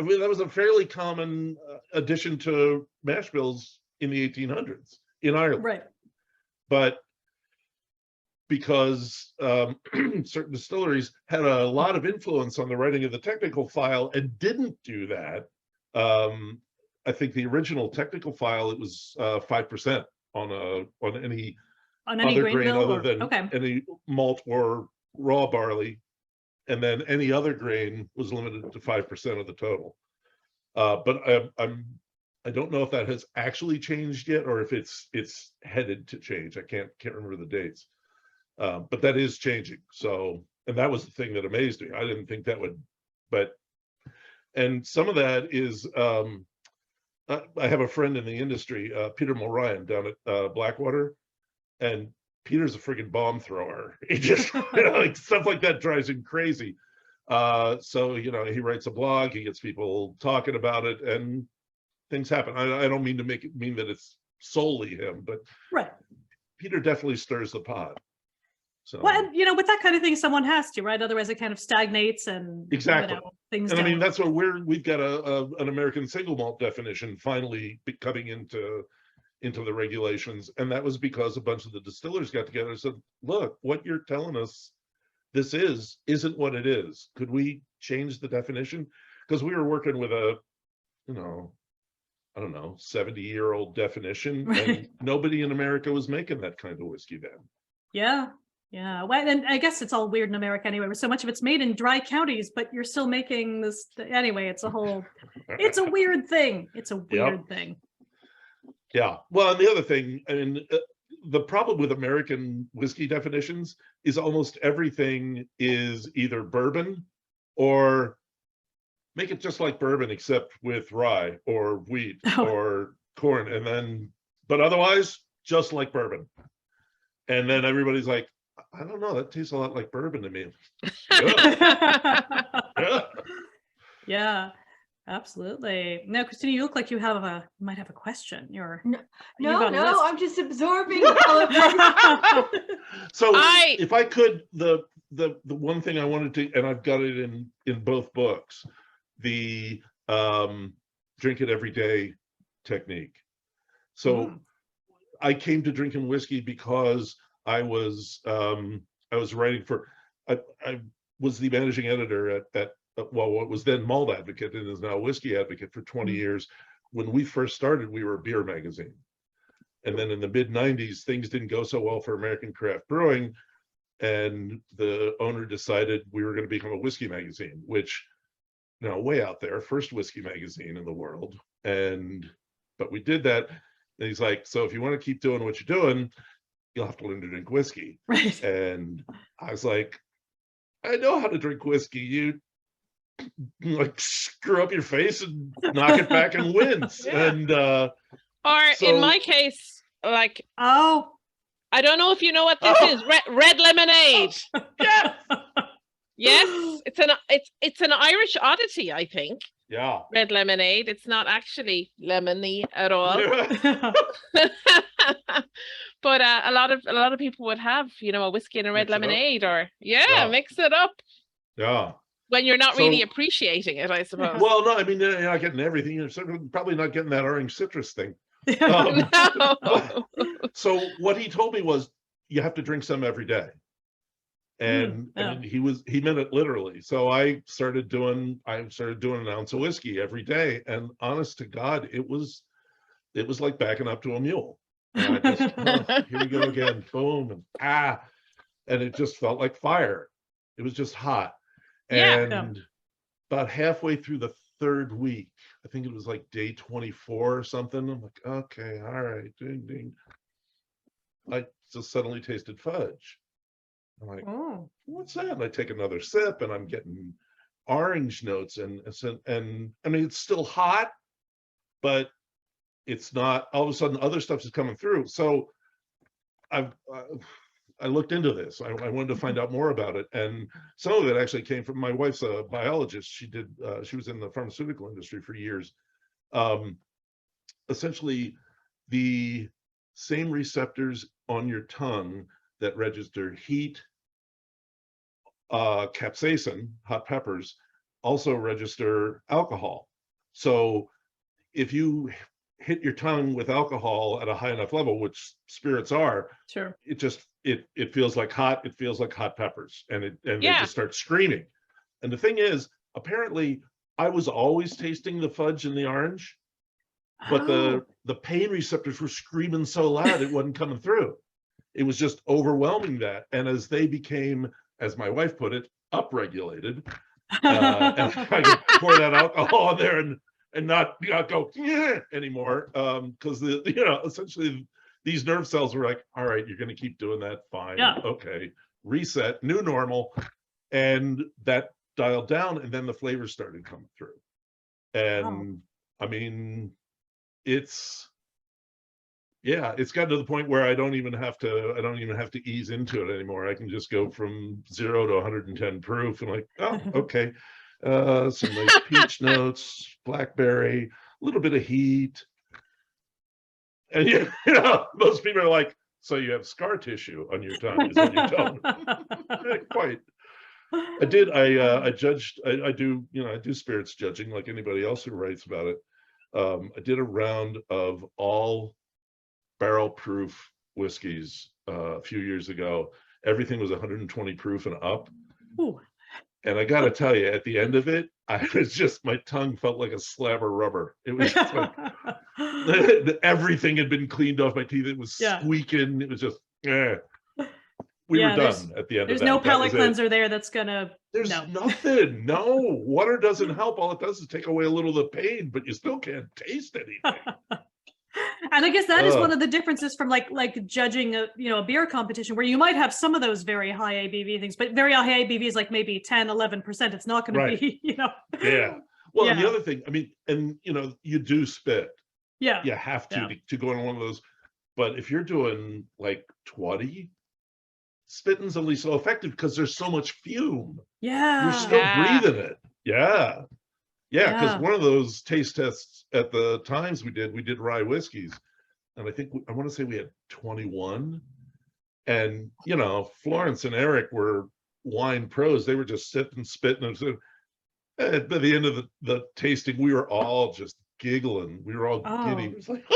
I mean, that was a fairly common addition to mash bills in the 1800s in Ireland. Right. But because certain distilleries had a lot of influence on the writing of the technical file and didn't do that, I think the original technical file, it was 5% on any other grain other than any malt or raw barley. And then any other grain was limited to 5% of the total. But I don't know if that has actually changed yet, or if it's headed to change. I can't remember the dates. But that is changing. So, and that was the thing that amazed me. I didn't think that would, and some of that is, I have a friend in the industry, Peter Mulryan, down at Blackwater, and Peter's a freaking bomb thrower. He just, like, stuff like that drives him crazy. So, he writes a blog, he gets people talking about it, and things happen. I don't mean to make it mean that it's solely him, but right. Peter definitely stirs the pot. So, well, and, with that kind of thing, someone has to, right? Otherwise, it kind of stagnates and exactly. Things. And I mean, that's what we've got an American single malt definition finally coming into the regulations, and that was because a bunch of the distillers got together and said, "Look, what you're telling us this isn't what it is. Could we change the definition?" Because we were working with a, I don't know, 70-year-old definition, right. And nobody in America was making that kind of whiskey then. Yeah. Yeah, well, and I guess it's all weird in America anyway, where so much of it's made in dry counties, but you're still making this anyway. It's a weird thing. It's a weird thing. Yeah. Well, and the other thing, I mean, the problem with American whiskey definitions is almost everything is either bourbon or make it just like bourbon, except with rye or wheat or corn, and then, but otherwise just like bourbon. And then everybody's like, I don't know, that tastes a lot like bourbon to me. Yeah. Yeah, absolutely. No, Christina, you look like you might have a question. No, I'm just absorbing all of this. So if I could, the one thing I wanted to, and I've got it in both books, the drink it every day technique. So I came to drinking whiskey because I was writing for, I was the managing editor at what was then Malt Advocate and is now Whiskey Advocate for 20 years. When we first started, we were a beer magazine. And then in the mid 90s, things didn't go so well for American craft brewing. And the owner decided we were going to become a whiskey magazine, which, way out there, first whiskey magazine in the world. But we did that. And he's like, so if you want to keep doing what you're doing, you'll have to learn to drink whiskey. Right. And I was like, I know how to drink whiskey. You like screw up your face and knock it back and wins. Yeah. And in my case, like, I don't know if you know what this is. Red lemonade. Yes. Yes, it's an Irish oddity, I think. Yeah. Red lemonade. It's not actually lemony at all. But a lot of people would have, a whiskey and a red lemonade, or mix it up. Yeah. When you're not really appreciating it, I suppose. Well, no, I mean, you're not getting everything. You're probably not getting that orange citrus thing. No. So what he told me was, you have to drink some every day. And I mean, he meant it literally. So I started doing an ounce of whiskey every day. And honest to God, it was like backing up to a mule. And I just, here we go again, boom, and it just felt like fire. It was just hot. And about halfway through the third week, I think it was like day 24 or something. I'm like, okay, all right, ding, ding. I just suddenly tasted fudge. I'm like, what's that? And I take another sip, and I'm getting orange notes, and I mean, it's still hot, but it's not. All of a sudden, other stuff is coming through. So I looked into this. I wanted to find out more about it, and some of it actually came from my wife's a biologist. She was in the pharmaceutical industry for years. Essentially, the same receptors on your tongue that register heat, capsaicin, hot peppers, also register alcohol. So if you hit your tongue with alcohol at a high enough level, which spirits are, it feels like hot. It feels like hot peppers, and they just start screaming. And the thing is, apparently, I was always tasting the fudge and the orange, but the pain receptors were screaming so loud it wasn't coming through. It was just overwhelming that. And as they became, as my wife put it, upregulated, and I could pour that alcohol in there and not go anymore, because essentially these nerve cells were like, all right, you're going to keep doing that, fine, okay, reset, new normal, and that dialed down, and then the flavors started coming through, and I mean, it's gotten to the point where I don't even have to ease into it anymore. I can just go from 0 to 110 proof, and like, oh, okay. Some nice peach notes, blackberry, a little bit of heat. And most people are like, so you have scar tissue on your tongue, is what you tell me. Quite. I do spirits judging like anybody else who writes about it. I did a round of all barrel proof whiskeys a few years ago. Everything was 120 proof and up. Ooh. And I got to tell you, at the end of it, my tongue felt like a slab of rubber. It was just like everything had been cleaned off my teeth. It was squeaking. It was just, we were done at the end of that. There's no palate cleanser there that's gonna. There's nothing. No, water doesn't help. All it does is take away a little of the pain, but you still can't taste anything. And I guess that is one of the differences from like judging a beer competition, where you might have some of those very high ABV things, but very high ABV is like maybe 10-11%. It's not going to be, Yeah. Well, and the other thing, I mean, and you do spit. Yeah. You have to go on one of those. But if you're doing like 20, spitting's only so effective because there's so much fume. Yeah. You're still breathing it. Yeah. Yeah, because one of those taste tests at the times we did rye whiskeys, and I want to say we had 21, and Florence and Eric were wine pros. They were just sitting, spitting, and by the end of the tasting, we were all just giggling. We were all giddy. It was like,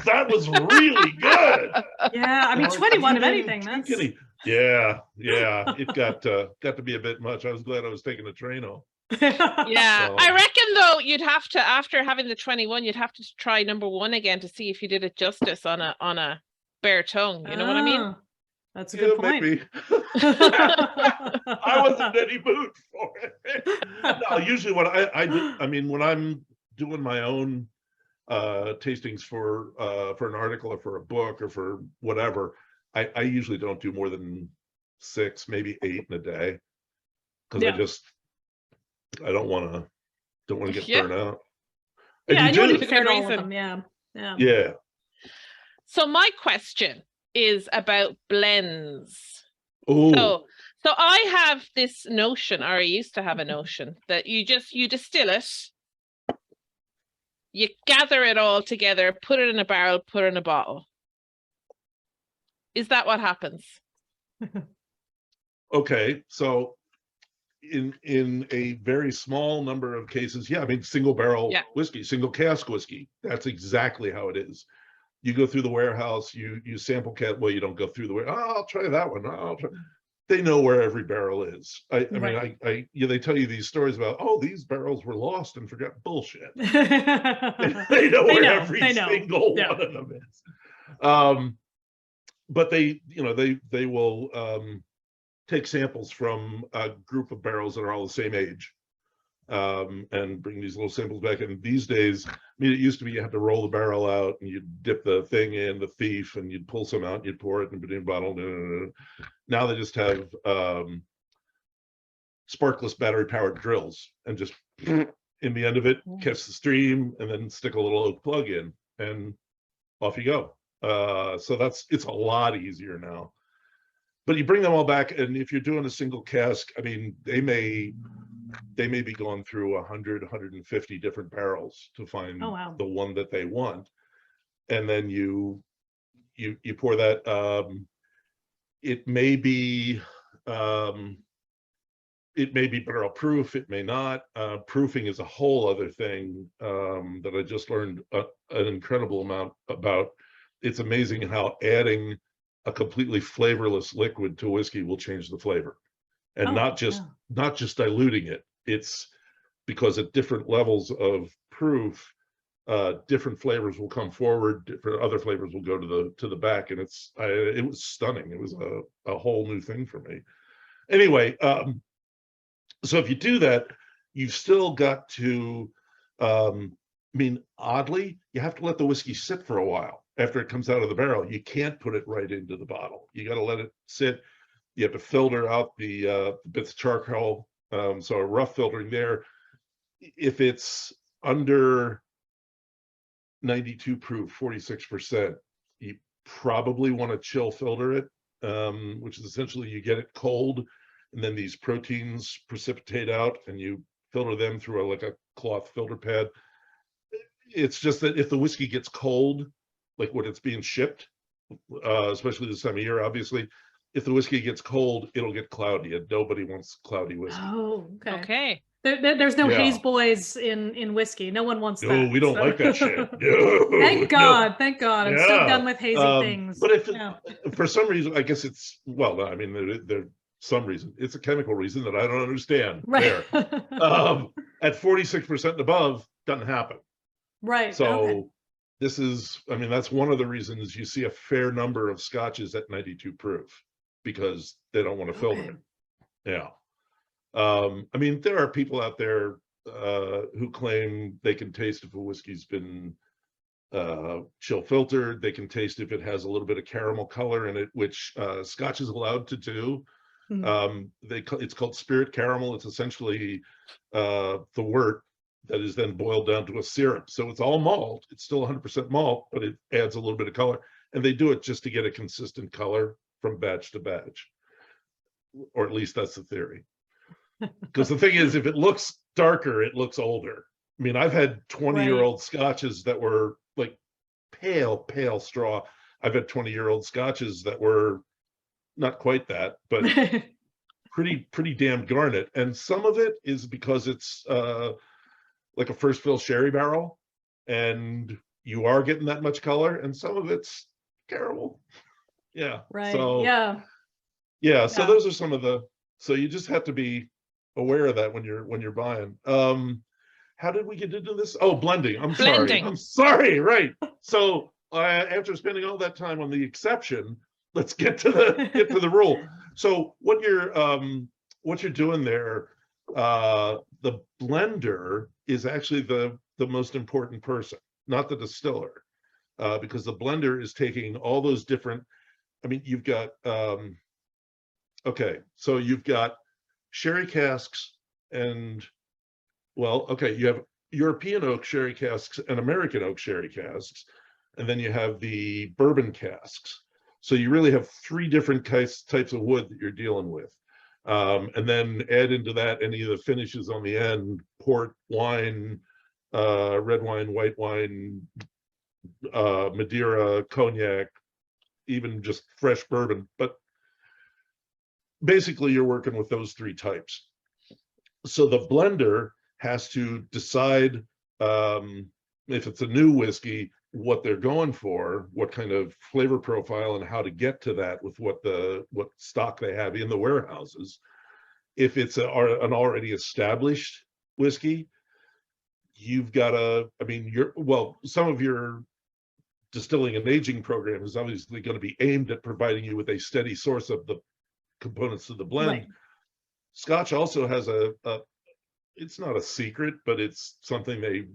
that was really good. Yeah, I mean, 21 of anything. That's it got to be a bit much. I was glad I was taking the train home. I reckon though you'd have to, after having the 21, you'd have to try number 1 again to see if you did it justice on a bare tongue. You know what I mean? That's a good point. Maybe. I wasn't in any mood for it. No, usually what I do, I mean, when I'm doing my own tastings for an article or for a book or for whatever, I usually don't do more than 6, maybe 8 in a day, because I don't want to get burnt out. And I know you fit all of them. Yeah. So my question is about blends. Oh, So I have this notion, or I used to have a notion, that you distill it, you gather it all together, put it in a barrel, put it in a bottle. Is that what happens? okay. So in a very small number of cases, yeah, I mean, single barrel whiskey, single cask whiskey, that's exactly how it is. You go through the warehouse, you sample well, you don't go through the warehouse. Oh, I'll try that one. I'll try. They know where every barrel is. I mean, they tell you these stories about, oh, these barrels were lost and forgot. Bullshit. They know where every single one of them is. But they will take samples from a group of barrels that are all the same age, and bring these little samples back. And these days, I mean, it used to be you had to roll the barrel out and you'd dip the thing in, the thief, and you'd pull some out and you'd pour it in a bottle. Now they just have sparkless battery powered drills and just in the end of it, catch the stream and then stick a little oak plug in and off you go. So it's a lot easier now. But you bring them all back, and if you're doing a single cask, I mean, they may be going through 100, 150 different barrels to find the one that they want. And then you pour that. It may be barrel proof, it may not. Proofing is a whole other thing that I just learned an incredible amount about. It's amazing how adding a completely flavorless liquid to whiskey will change the flavor, and not just diluting it. It's because at different levels of proof, different flavors will come forward, different other flavors will go to the back, and it was stunning. It was a whole new thing for me. Anyway, so if you do that, you've still got to, I mean, oddly, you have to let the whiskey sit for a while after it comes out of the barrel. You can't put it right into the bottle. You got to let it sit. You have to filter out the bits of charcoal. So a rough filtering there. If it's under 92 proof, 46%, you probably want to chill filter it, which is essentially you get it cold, and then these proteins precipitate out, and you filter them through like a cloth filter pad. It's just that if the whiskey gets cold, like when it's being shipped, especially this time of year, obviously, if the whiskey gets cold, it'll get cloudy, and nobody wants cloudy whiskey. Oh, Okay. There's no haze boys in whiskey. No one wants that. No, we don't like that shit. No, thank God. Thank God. I'm so done with hazy things. But if for some reason, I guess it's, well, I mean, there's some reason. It's a chemical reason that I don't understand. Right. There. At 46% and above, doesn't happen. Right. So this is, I mean, that's one of the reasons you see a fair number of scotches at 92 proof, because they don't want to filter it. Yeah. I mean, there are people out there who claim they can taste if a whiskey's been chill filtered. They can taste if it has a little bit of caramel color in it, which Scotch is allowed to do. It's called spirit caramel. It's essentially the wort that is then boiled down to a syrup. So it's all malt. It's still 100% malt, but it adds a little bit of color. And they do it just to get a consistent color from batch to batch, or at least that's the theory. Because the thing is, if it looks darker, it looks older. I mean, I've had 20-year-old scotches that were like pale straw. I've had 20-year-old scotches that were not quite that, but pretty damn garnet. And some of it is because it's like a first fill sherry barrel, and you are getting that much color, and some of it's caramel. Yeah. Right. So so those are some of the, so you just have to be aware of that when you're buying. How did we get into this? Oh, blending. I'm sorry. Right. So after spending all that time on the exception, let's get to the rule. So what you're doing there, the blender is actually the most important person, not the distiller, because the blender is taking all those different, I mean, you've got okay, so you've got sherry casks and, well, okay, you have European oak sherry casks and American oak sherry casks, and then you have the bourbon casks. So you really have three different types of wood that you're dealing with. And then add into that any of the finishes on the end, port, wine, red wine, white wine, Madeira, cognac, even just fresh bourbon. But basically you're working with those three types. So the blender has to decide if it's a new whiskey, what they're going for, what kind of flavor profile, and how to get to that with what stock they have in the warehouses. If it's an already established whiskey, you've got to, I mean, some of your distilling and aging program is obviously going to be aimed at providing you with a steady source of the components of the blend. Right. Scotch also has it's not a secret, but it's something they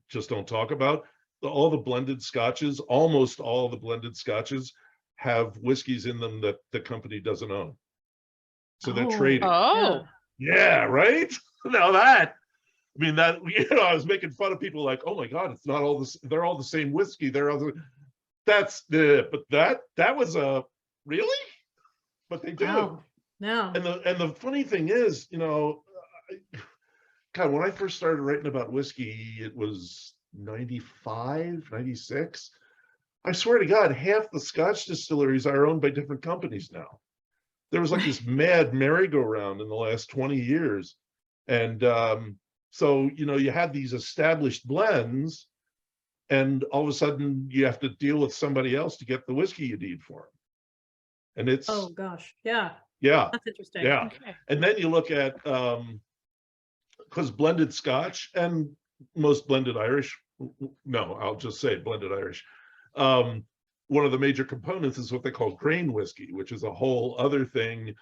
just don't talk about. All the blended scotches, almost all the blended scotches, have whiskeys in them that the company doesn't own. So they're trading. Oh, Yeah, right? Now that, I mean, that, I was making fun of people like, oh my God, it's not all this, they're all the same whiskey. But that was really? But they do. Wow. No. And the funny thing is, God, when I first started writing about whiskey, it was 95, 96. I swear to God, half the Scotch distilleries are owned by different companies now. There was like this mad merry-go-round in the last 20 years. And so, you had these established blends, and all of a sudden you have to deal with somebody else to get the whiskey you need for them. And it's, Oh gosh. Yeah. yeah, That's interesting. yeah. okay. And then you look at, because blended Scotch and most blended Irish, no, I'll just say blended Irish. One of the major components is what they call grain whiskey, which is a whole other thing.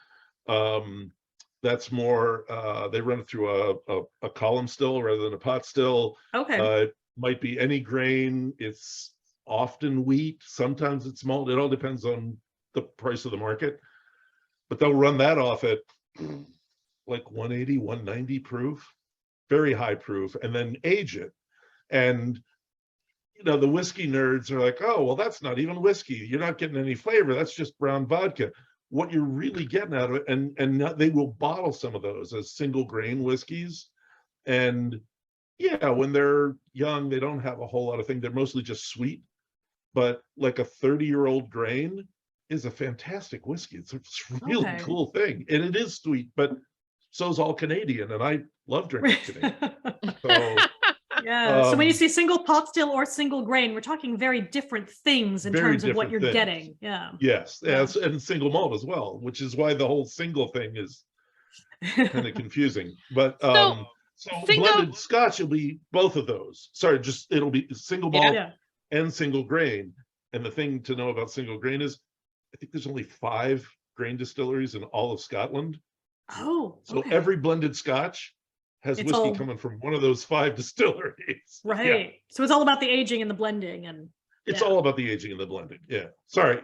That's more, they run it through a column still rather than a pot still. Okay. It might be any grain. It's often wheat. Sometimes it's malt. It all depends on the price of the market. But they'll run that off at like 180, 190 proof, very high proof, and then age it. And the whiskey nerds are like, oh, well, that's not even whiskey. You're not getting any flavor. That's just brown vodka. What you're really getting out of it, and they will bottle some of those as single grain whiskeys. And yeah, when they're young, they don't have a whole lot of things. They're mostly just sweet. But like a 30-year-old grain is a fantastic whiskey. It's a really cool thing. And it is sweet, but so's all Canadian, and I love drinking Canadian. So yeah. So when you say single pot still or single grain, we're talking very different things in terms of what you're getting. Yeah. Yes. Yes. And single malt as well, which is why the whole single thing is kind of confusing. But so blended Scotch will be both of those. Sorry, it'll be single malt and single grain. And the thing to know about single grain is I think there's only 5 grain distilleries in all of Scotland. Oh. So every blended Scotch has whiskey coming from one of those 5 distilleries. Right. Yeah. So it's all about the aging and the blending, and it's all about the aging and the blending. Yeah. Sorry.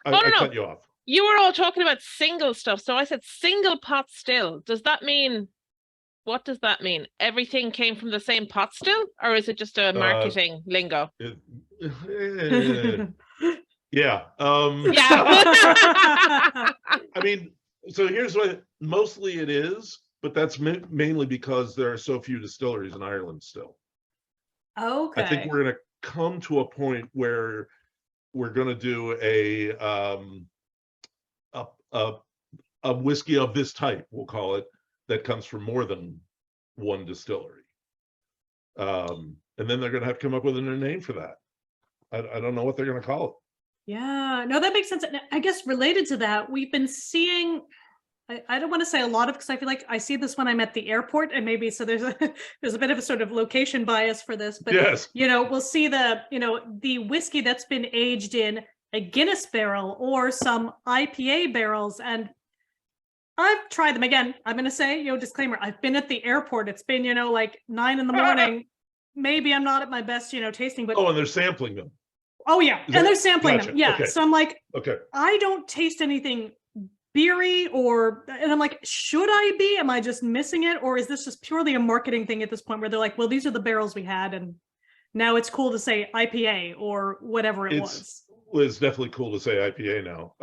I cut you off. You were all talking about single stuff. So I said single pot still. What does that mean? Everything came from the same pot still? Or is it just a marketing lingo? Yeah. I mean, so here's what mostly it is, but that's mainly because there are so few distilleries in Ireland still. Okay. I think we're going to come to a point where we're going to do a whiskey of this type, we'll call it, that comes from more than one distillery. And then they're going to have to come up with a new name for that. I don't know what they're going to call it. Yeah, no, that makes sense. I guess related to that, we've been seeing, I don't want to say a lot of, because I feel like I see this when I'm at the airport, and maybe so there's a bit of a sort of location bias for this, but yes, we'll see the whiskey that's been aged in a Guinness barrel or some IPA barrels, and I've tried them. Again, I'm going to say, disclaimer, I've been at the airport. It's been, like 9 a.m. Maybe I'm not at my best, tasting, but and they're sampling them. Oh yeah, and they're sampling them. Yeah, okay. So I'm like, okay, I don't taste anything beery, and I'm like, should I be? Am I just missing it, or is this just purely a marketing thing at this point where they're like, well, these are the barrels we had, and now it's cool to say IPA or whatever it was. Well, it's definitely cool to say IPA now.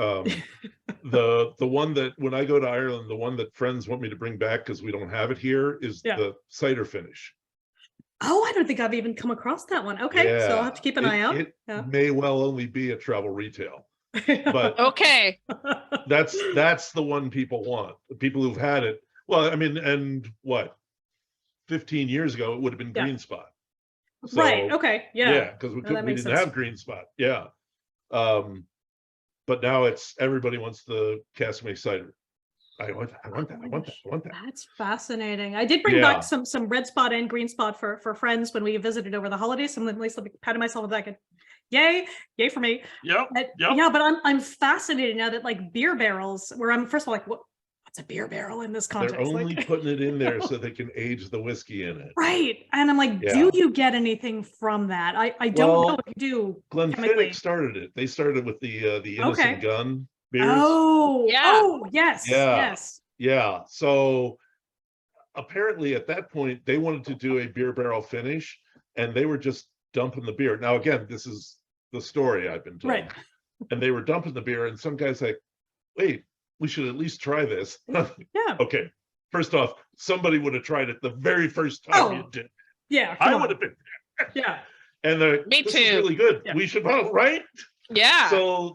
The one that when I go to Ireland, the one that friends want me to bring back because we don't have it here is the cider finish. Oh, I don't think I've even come across that one. Okay, so I'll have to keep an eye out. It may well only be at travel retail, but Okay. that's the one people want. The people who've had it. Well, I mean, and what? 15 years ago, it would have been Green Spot. So, right. Okay. Yeah. because we didn't have Green Spot. Yeah. But now it's everybody wants the cask-made cider. I want that. That's fascinating. I did bring back some red spot and green spot for friends when we visited over the holidays. Some at least I'll be patting myself on the back. Yay for me. Yep. Yeah, but I'm fascinated now that like beer barrels, where I'm first of all like, what's a beer barrel in this context? They're only putting it in there so they can age the whiskey in it. Right. And I'm like, do you get anything from that? I don't know if you do. Glenfiddich started it. They started with the Innocent Gun beers. Oh, yes. Yeah. So apparently at that point, they wanted to do a beer barrel finish and they were just dumping the beer. Now, again, this is the story I've been told. Right. And they were dumping the beer and some guy's like, wait, we should at least try this. Okay. First off, somebody would have tried it the very first time you did. Yeah. I would have been. Yeah. And me this too. is really good. Yeah. We should, right? Yeah. So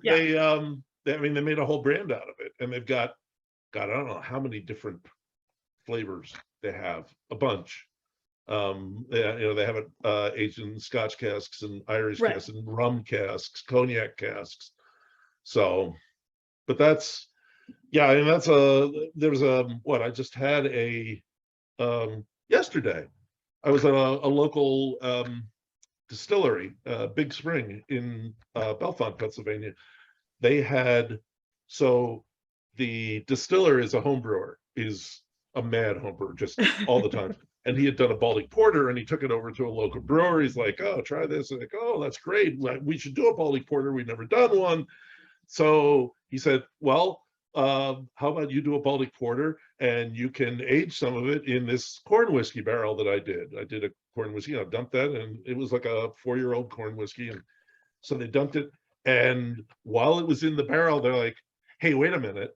they made a whole brand out of it, and they've got, God, I don't know how many different flavors they have. A bunch. They have it aged in Scotch casks and Irish casks and rum casks, cognac casks. So, but that's, there's I just had yesterday. I was at a local distillery, Big Spring in Bellefonte, Pennsylvania. They had, so the distiller is a home brewer, is a mad home brewer, just all the time. And he had done a Baltic Porter and he took it over to a local brewer. He's like, oh, try this. And like, oh, that's great. We should do a Baltic Porter. We've never done one. So he said, well, how about you do a Baltic Porter and you can age some of it in this corn whiskey barrel that I did. I did a corn whiskey, I dumped that, and it was like a 4-year-old corn whiskey. And so they dumped it. And while it was in the barrel, they're like, hey, wait a minute.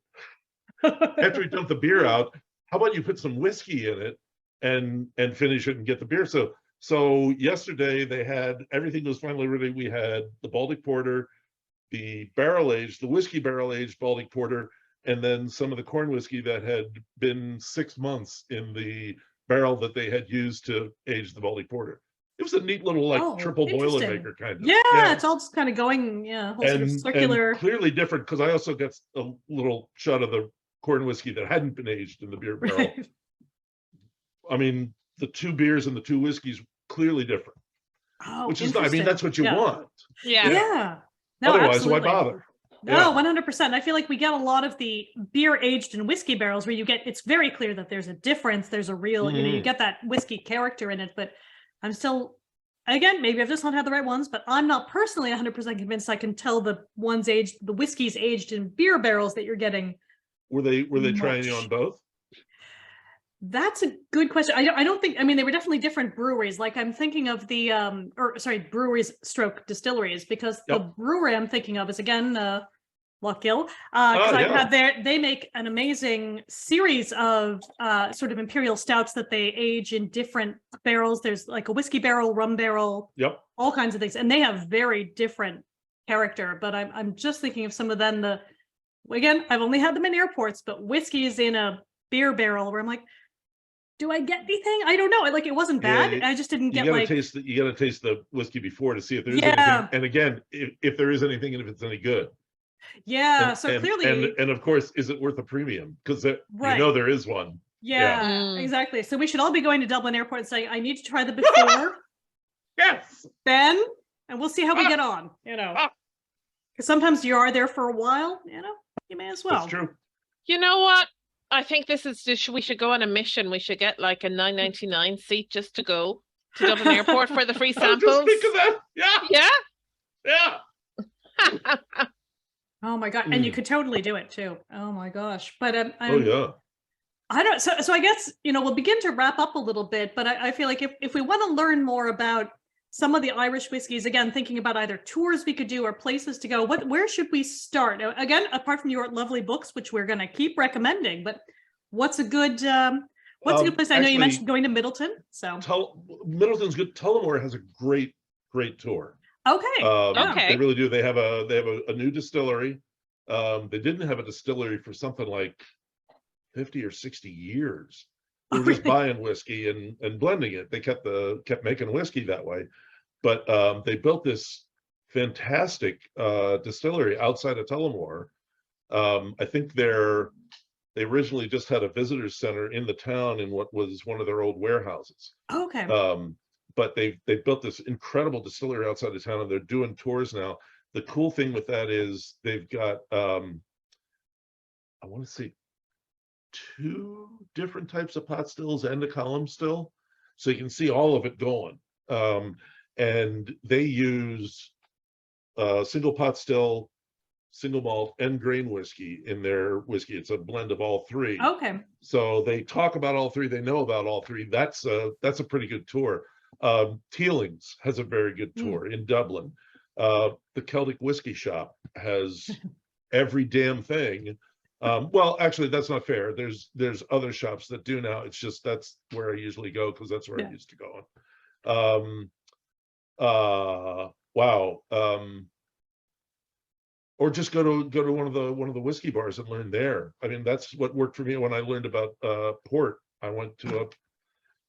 After we dump the beer out, how about you put some whiskey in it and finish it and get the beer? So yesterday they had, everything was finally ready. We had the Baltic Porter, the whiskey barrel aged Baltic Porter, and then some of the corn whiskey that had been 6 months in the barrel that they had used to age the Baltic Porter. It was a neat little triple Boilermaker kind of. Yeah, it's all just kind of going, whole sort of circular. And clearly different because I also got a little shot of the corn whiskey that hadn't been aged in the beer barrel. Right. I mean, the two beers and the two whiskeys clearly different. Oh, which is not, I mean, that's what you want. Yeah. No, otherwise, absolutely. why bother? No, 100%. I feel like we get a lot of the beer aged in whiskey barrels where it's very clear that there's a difference. There's a real, you get that whiskey character in it, but I'm still, again, maybe I've just not had the right ones, but I'm not personally 100% convinced I can tell the whiskeys aged in beer barrels that you're getting. Were they trying you on both? That's a good question. I don't think, I mean, they were definitely different breweries. Like I'm thinking of the, breweries / distilleries, because the brewery I'm thinking of is again, Lockgill. Because I've had they make an amazing series of sort of imperial stouts that they age in different barrels. There's like a whiskey barrel, rum barrel, all kinds of things. And they have very different character, but I'm just thinking of some of them, again, I've only had them in airports, but whiskey is in a beer barrel where I'm like, do I get anything? I don't know. Like it wasn't bad. I just didn't get you gotta taste the whiskey before to see if there's anything. And again, if there is anything and if it's any good. Yeah. So clearly, and of course, is it worth a premium? Because you know there is one. Yeah, exactly. So we should all be going to Dublin Airport and saying, I need to try the before. Yes. Then, and we'll see how we get on. Because sometimes you are there for a while. You may as well. That's true. You know what? I think this is just, we should go on a mission. We should get like a $9.99 seat just to go to Dublin Airport for the free samples. Just think of that. Yeah. Oh my God. And you could totally do it too. Oh my gosh. But I don't, so I guess, we'll begin to wrap up a little bit, but I feel like if we want to learn more about some of the Irish whiskeys, again, thinking about either tours we could do or places to go, where should we start? Now, again, apart from your lovely books, which we're going to keep recommending, but what's a good place? I know you mentioned going to Middleton. So Middleton's good. Tullamore has a great tour. Okay. Okay. They really do. They have a new distillery. They didn't have a distillery for something like 50 or 60 years. They were just buying whiskey and blending it. They kept making whiskey that way. But they built this fantastic distillery outside of Tullamore. I think they originally just had a visitor center in the town in what was one of their old warehouses. Okay. But they built this incredible distillery outside of town, and they're doing tours now. The cool thing with that is they've got I want to say 2 different types of pot stills and a column still, so you can see all of it going. And they use single pot still, single malt, and grain whiskey in their whiskey. It's a blend of all 3. Okay. So they talk about all 3. They know about all 3. That's a pretty good tour. Teeling's has a very good tour in Dublin. The Celtic Whiskey Shop has every damn thing. Well, actually, that's not fair. There's other shops that do now. It's just that's where I usually go because that's where I used to go. Wow. Or just go to one of the whiskey bars and learn there. I mean, that's what worked for me when I learned about port. I went to a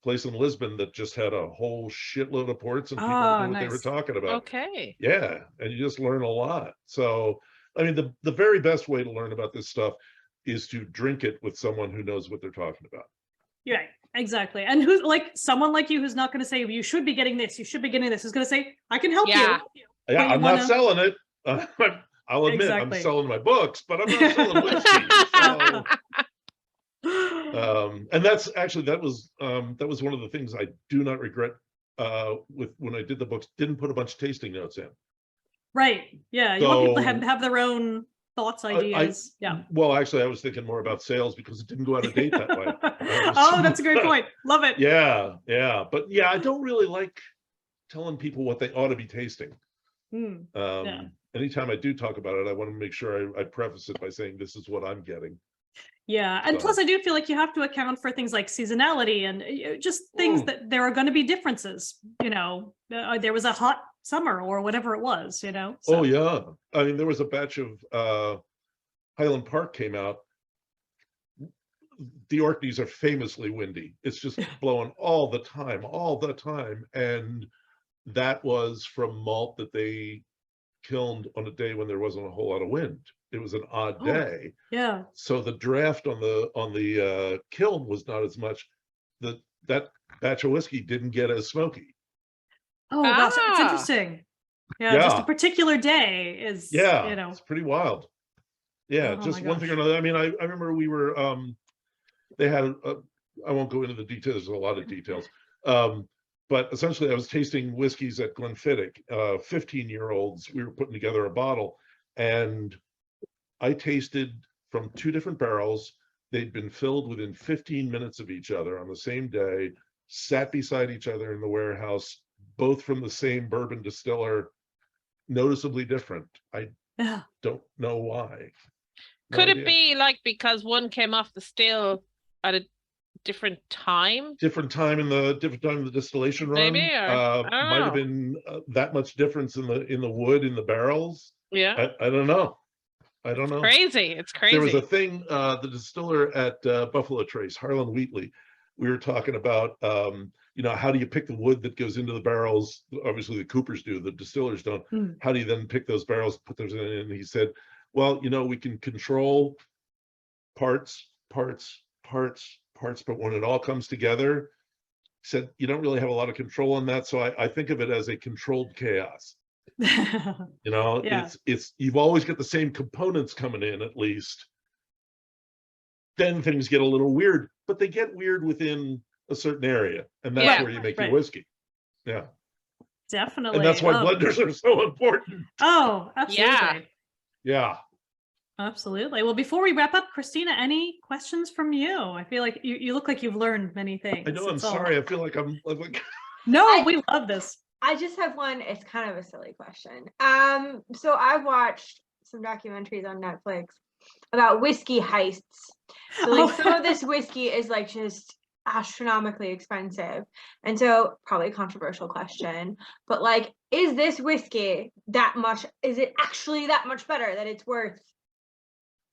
place in Lisbon that just had a whole shitload of ports, and people knew what they were talking about. Okay. Yeah, and you just learn a lot. So, I mean, the very best way to learn about this stuff is to drink it with someone who knows what they're talking about. Yeah, exactly. And who's like someone like you who's not going to say you should be getting this, you should be getting this, is going to say I can help you. Yeah, I'm not selling it. I'll admit I'm selling my books, but I'm not selling whiskey. So. And that's actually that was one of the things I do not regret with when I did the books. Didn't put a bunch of tasting notes in. Right. Yeah. You want people to have their own thoughts, ideas. Yeah. Well, actually, I was thinking more about sales because it didn't go out of date that way. Oh, that's a great point. Love it. Yeah. Yeah. But yeah, I don't really like telling people what they ought to be tasting. Anytime I do talk about it, I want to make sure I preface it by saying this is what I'm getting. Yeah, and plus I do feel like you have to account for things like seasonality and just things that there are going to be differences. You know, there was a hot summer or whatever it was, you know. So. Oh yeah, I mean there was a batch of Highland Park came out. The Orkneys are famously windy. It's just blowing all the time, and that was from malt that they kilned on a day when there wasn't a whole lot of wind. It was an odd day. Yeah. So the draft on the kiln was not as much. That batch of whiskey didn't get as smoky. Oh gosh, it's interesting. Yeah, just a particular day is. Yeah, you know, it's pretty wild. Yeah, just one thing or another. I mean, I remember we were. They had. I won't go into the details. There's a lot of details. But essentially, I was tasting whiskeys at Glenfiddich. 15-year-olds. We were putting together a bottle, and I tasted from 2 different barrels. They'd been filled within 15 minutes of each other on the same day, sat beside each other in the warehouse, both from the same bourbon distiller, noticeably different. I don't know why. Could it be like because one came off the still at a different time? Different time in the distillation run. Maybe, might have been that much difference in the wood in the barrels. Yeah, I don't know. I don't know. Crazy. It's crazy. There was a thing, the distiller at Buffalo Trace, Harlan Wheatley, we were talking about, you know, how do you pick the wood that goes into the barrels? Obviously the Coopers do, the distillers don't. How do you then pick those barrels, put those in? And he said, well, you know, we can control parts, but when it all comes together, he said, you don't really have a lot of control on that. So I think of it as a controlled chaos. You know, it's you've always got the same components coming in at least. Then things get a little weird, but they get weird within a certain area, and that's where you make your whiskey. Yeah, definitely. And that's why blenders are so important. Oh, absolutely. Yeah. Absolutely. Well, before we wrap up, Christina, any questions from you? I feel like you look like you've learned many things. I know. I'm sorry. I feel like I'm like. No, we love this. I just have one. It's kind of a silly question. So I've watched some documentaries on Netflix about whiskey heists. So like some of this whiskey is like just astronomically expensive. And so probably a controversial question, but like, is this whiskey that much, is it actually that much better that it's worth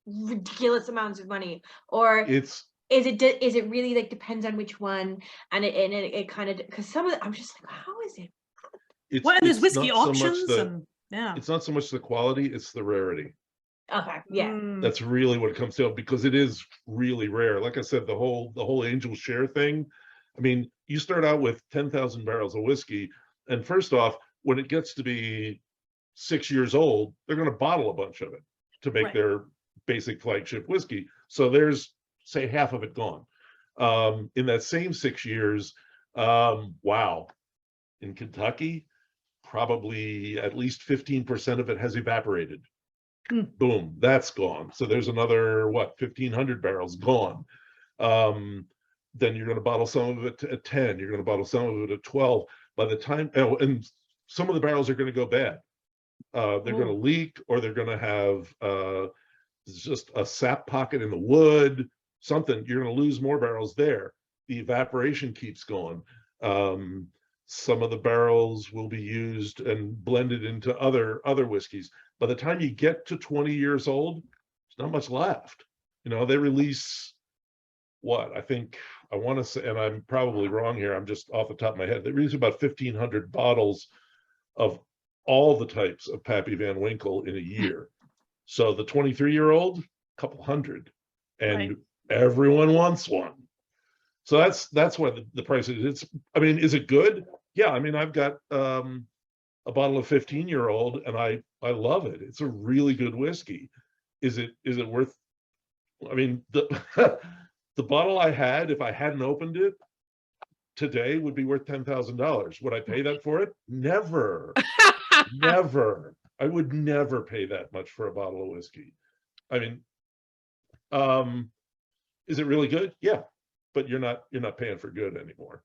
ridiculous amounts of money? Or It's is it really like depends on which one? And it kind of, because some of it, I'm just like, how is it? Well, and there's whiskey not so much auctions and it's not so much the quality, it's the rarity. Okay, yeah. That's really what it comes down, because it is really rare. Like I said, the whole angel share thing. I mean, you start out with 10,000 barrels of whiskey, and first off, when it gets to be 6 years old, they're going to bottle a bunch of it to make their basic flagship whiskey. So there's, say, half of it gone. In that same 6 years, wow, in Kentucky, probably at least 15% of it has evaporated. Boom, that's gone. So there's another, what, 1,500 barrels gone. Then you're going to bottle some of it at 10. You're going to bottle some of it at 12. By the time, and some of the barrels are going to go bad. They're going to leak, or they're going to have just a sap pocket in the wood, something. You're going to lose more barrels there. The evaporation keeps going. Some of the barrels will be used and blended into other whiskeys. By the time you get to 20 years old, there's not much left. You know, they release what I think, I want to say, and I'm probably wrong here, I'm just off the top of my head, they release about 1,500 bottles of all the types of Pappy Van Winkle in a year. So the 23-year-old, couple hundred, and everyone wants one. So that's why the price is. It's, I mean, is it good? Yeah, I mean, I've got a bottle of 15-year-old, and I love it. It's a really good whiskey. Is it worth? I mean, the the bottle I had, if I hadn't opened it today, would be worth $10,000. Would I pay that for it? Never, never. I would never pay that much for a bottle of whiskey. I mean, is it really good? Yeah, but you're not paying for good anymore.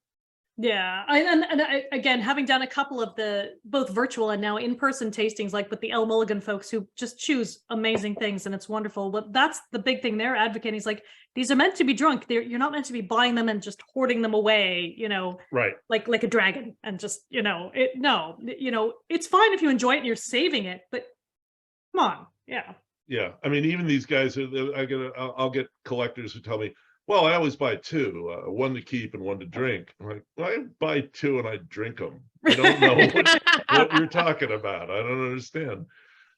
Yeah, I again, having done a couple of the both virtual and now in-person tastings, like with the El Mulligan folks who just choose amazing things, and it's wonderful. But that's the big thing they're advocating, is like, these are meant to be drunk. You're not meant to be buying them and just hoarding them away, you know, right? Like a dragon, and just, you know, it's fine if you enjoy it and you're saving it, but come on, yeah. Yeah, I mean, even these guys, I'll get collectors who tell me, well, I always buy two, one to keep and one to drink. I'm like, well, I buy two and I drink them. I don't know what you're talking about. I don't understand.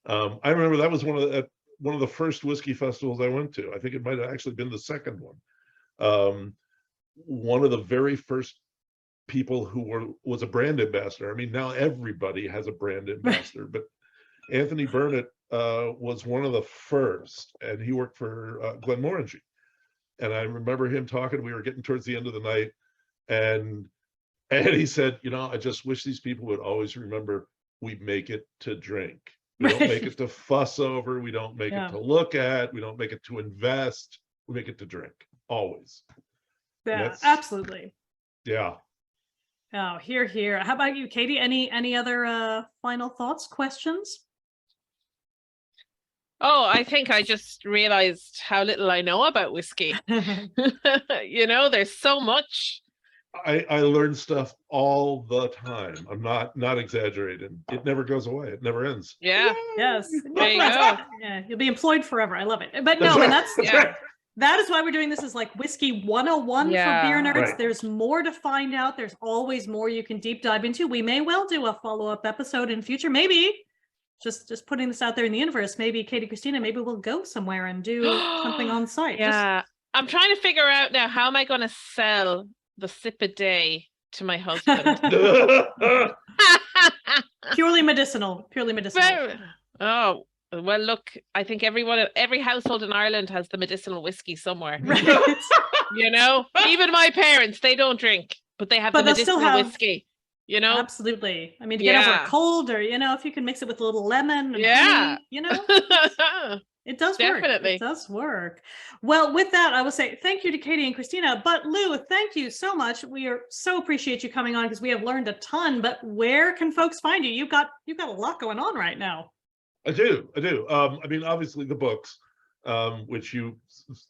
I remember that was one of the first whiskey festivals I went to. I think it might have actually been the second one. One of the very first people who was a brand ambassador. I mean, now everybody has a brand ambassador, but Anthony Burnett was one of the first, and he worked for Glenmorangie. And I remember him talking, we were getting towards the end of the night, and he said, you know, I just wish these people would always remember, we make it to drink. We don't make it to fuss over. We don't make it to look at. We don't make it to invest. We make it to drink, always. Yeah, absolutely. Yeah. Oh, here. How about you, Katie? Any other final thoughts, questions? Oh, I think I just realized how little I know about whiskey. You know, there's so much. I learn stuff all the time. I'm not exaggerating. It never goes away. It never ends. Yeah. Yes. There you go. Yeah, you'll be employed forever. I love it. But no, and that is why we're doing this, is like Whiskey 101 for beer nerds. Right. There's more to find out. There's always more you can deep dive into. We may well do a follow-up episode in future. Maybe just putting this out there in the universe. Maybe Katie, Christina, maybe we'll go somewhere and do something on site. Yeah. I'm trying to figure out now, how am I going to sell the sip a day to my husband? Purely medicinal. Oh, well, look, I think every household in Ireland has the medicinal whiskey somewhere. Right. You know, even my parents, they don't drink, but they have the medicinal whiskey. You know, absolutely. I mean, to get over a cold, or, you know, if you can mix it with a little lemon and honey, you know. It does Definitely. work. It does work. Well, with that, I will say thank you to Katie and Christina. But Lew, thank you so much. We are so appreciate you coming on because we have learned a ton. But where can folks find you? You've got a lot going on right now. I do. I mean, obviously the books, which you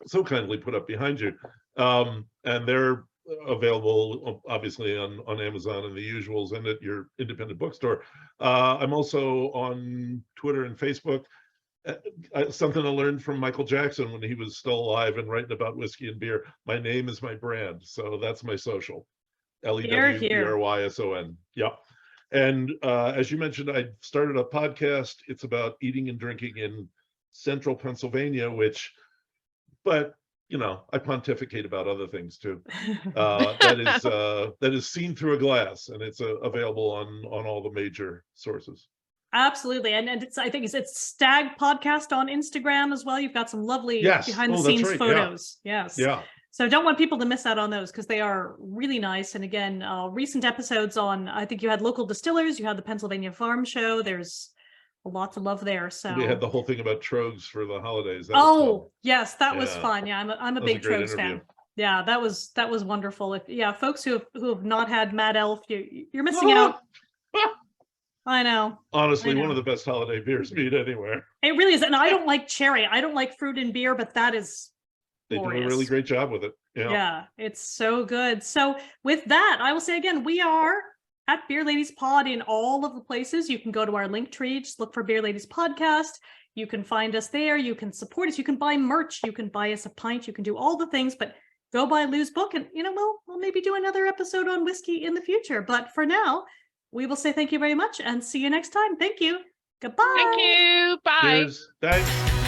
so kindly put up behind you, and they're available obviously on Amazon and the usuals and at your independent bookstore. I'm also on Twitter and Facebook. Something I learned from Michael Jackson when he was still alive and writing about whiskey and beer. My name is my brand, so that's my social. LEWBRYSON. Yep. And as you mentioned, I started a podcast. It's about eating and drinking in central Pennsylvania, but you know, I pontificate about other things too. That is seen through a glass, and it's available on all the major sources. Absolutely. And I think it's Stag Podcast on Instagram as well. You've got some lovely behind the scenes photos. Yeah. Yes. Yeah. So don't want people to miss out on those because they are really nice. And again, recent episodes on, I think you had local distillers, you had the Pennsylvania Farm Show. There's a lot to love there. So we had the whole thing about trogs for the holidays. Yes, that was fun. Yeah, I'm a big trogs fan. Yeah, that was wonderful. If folks who have not had Mad Elf, you're missing out. I know. Honestly, one of the best holiday beers made anywhere. It really is. And I don't like cherry. I don't like fruit in beer, but that is glorious. They do a really great job with it. Yeah, it's so good. So with that, I will say again, we are at Beer Ladies Pod in all of the places. You can go to our link tree, just look for Beer Ladies Podcast. You can find us there. You can support us. You can buy merch. You can buy us a pint. You can do all the things, but go buy Lew's book. And, we'll maybe do another episode on whiskey in the future. But for now, we will say thank you very much and see you next time. Thank you. Goodbye. Thank you. Bye. Cheers. Thanks.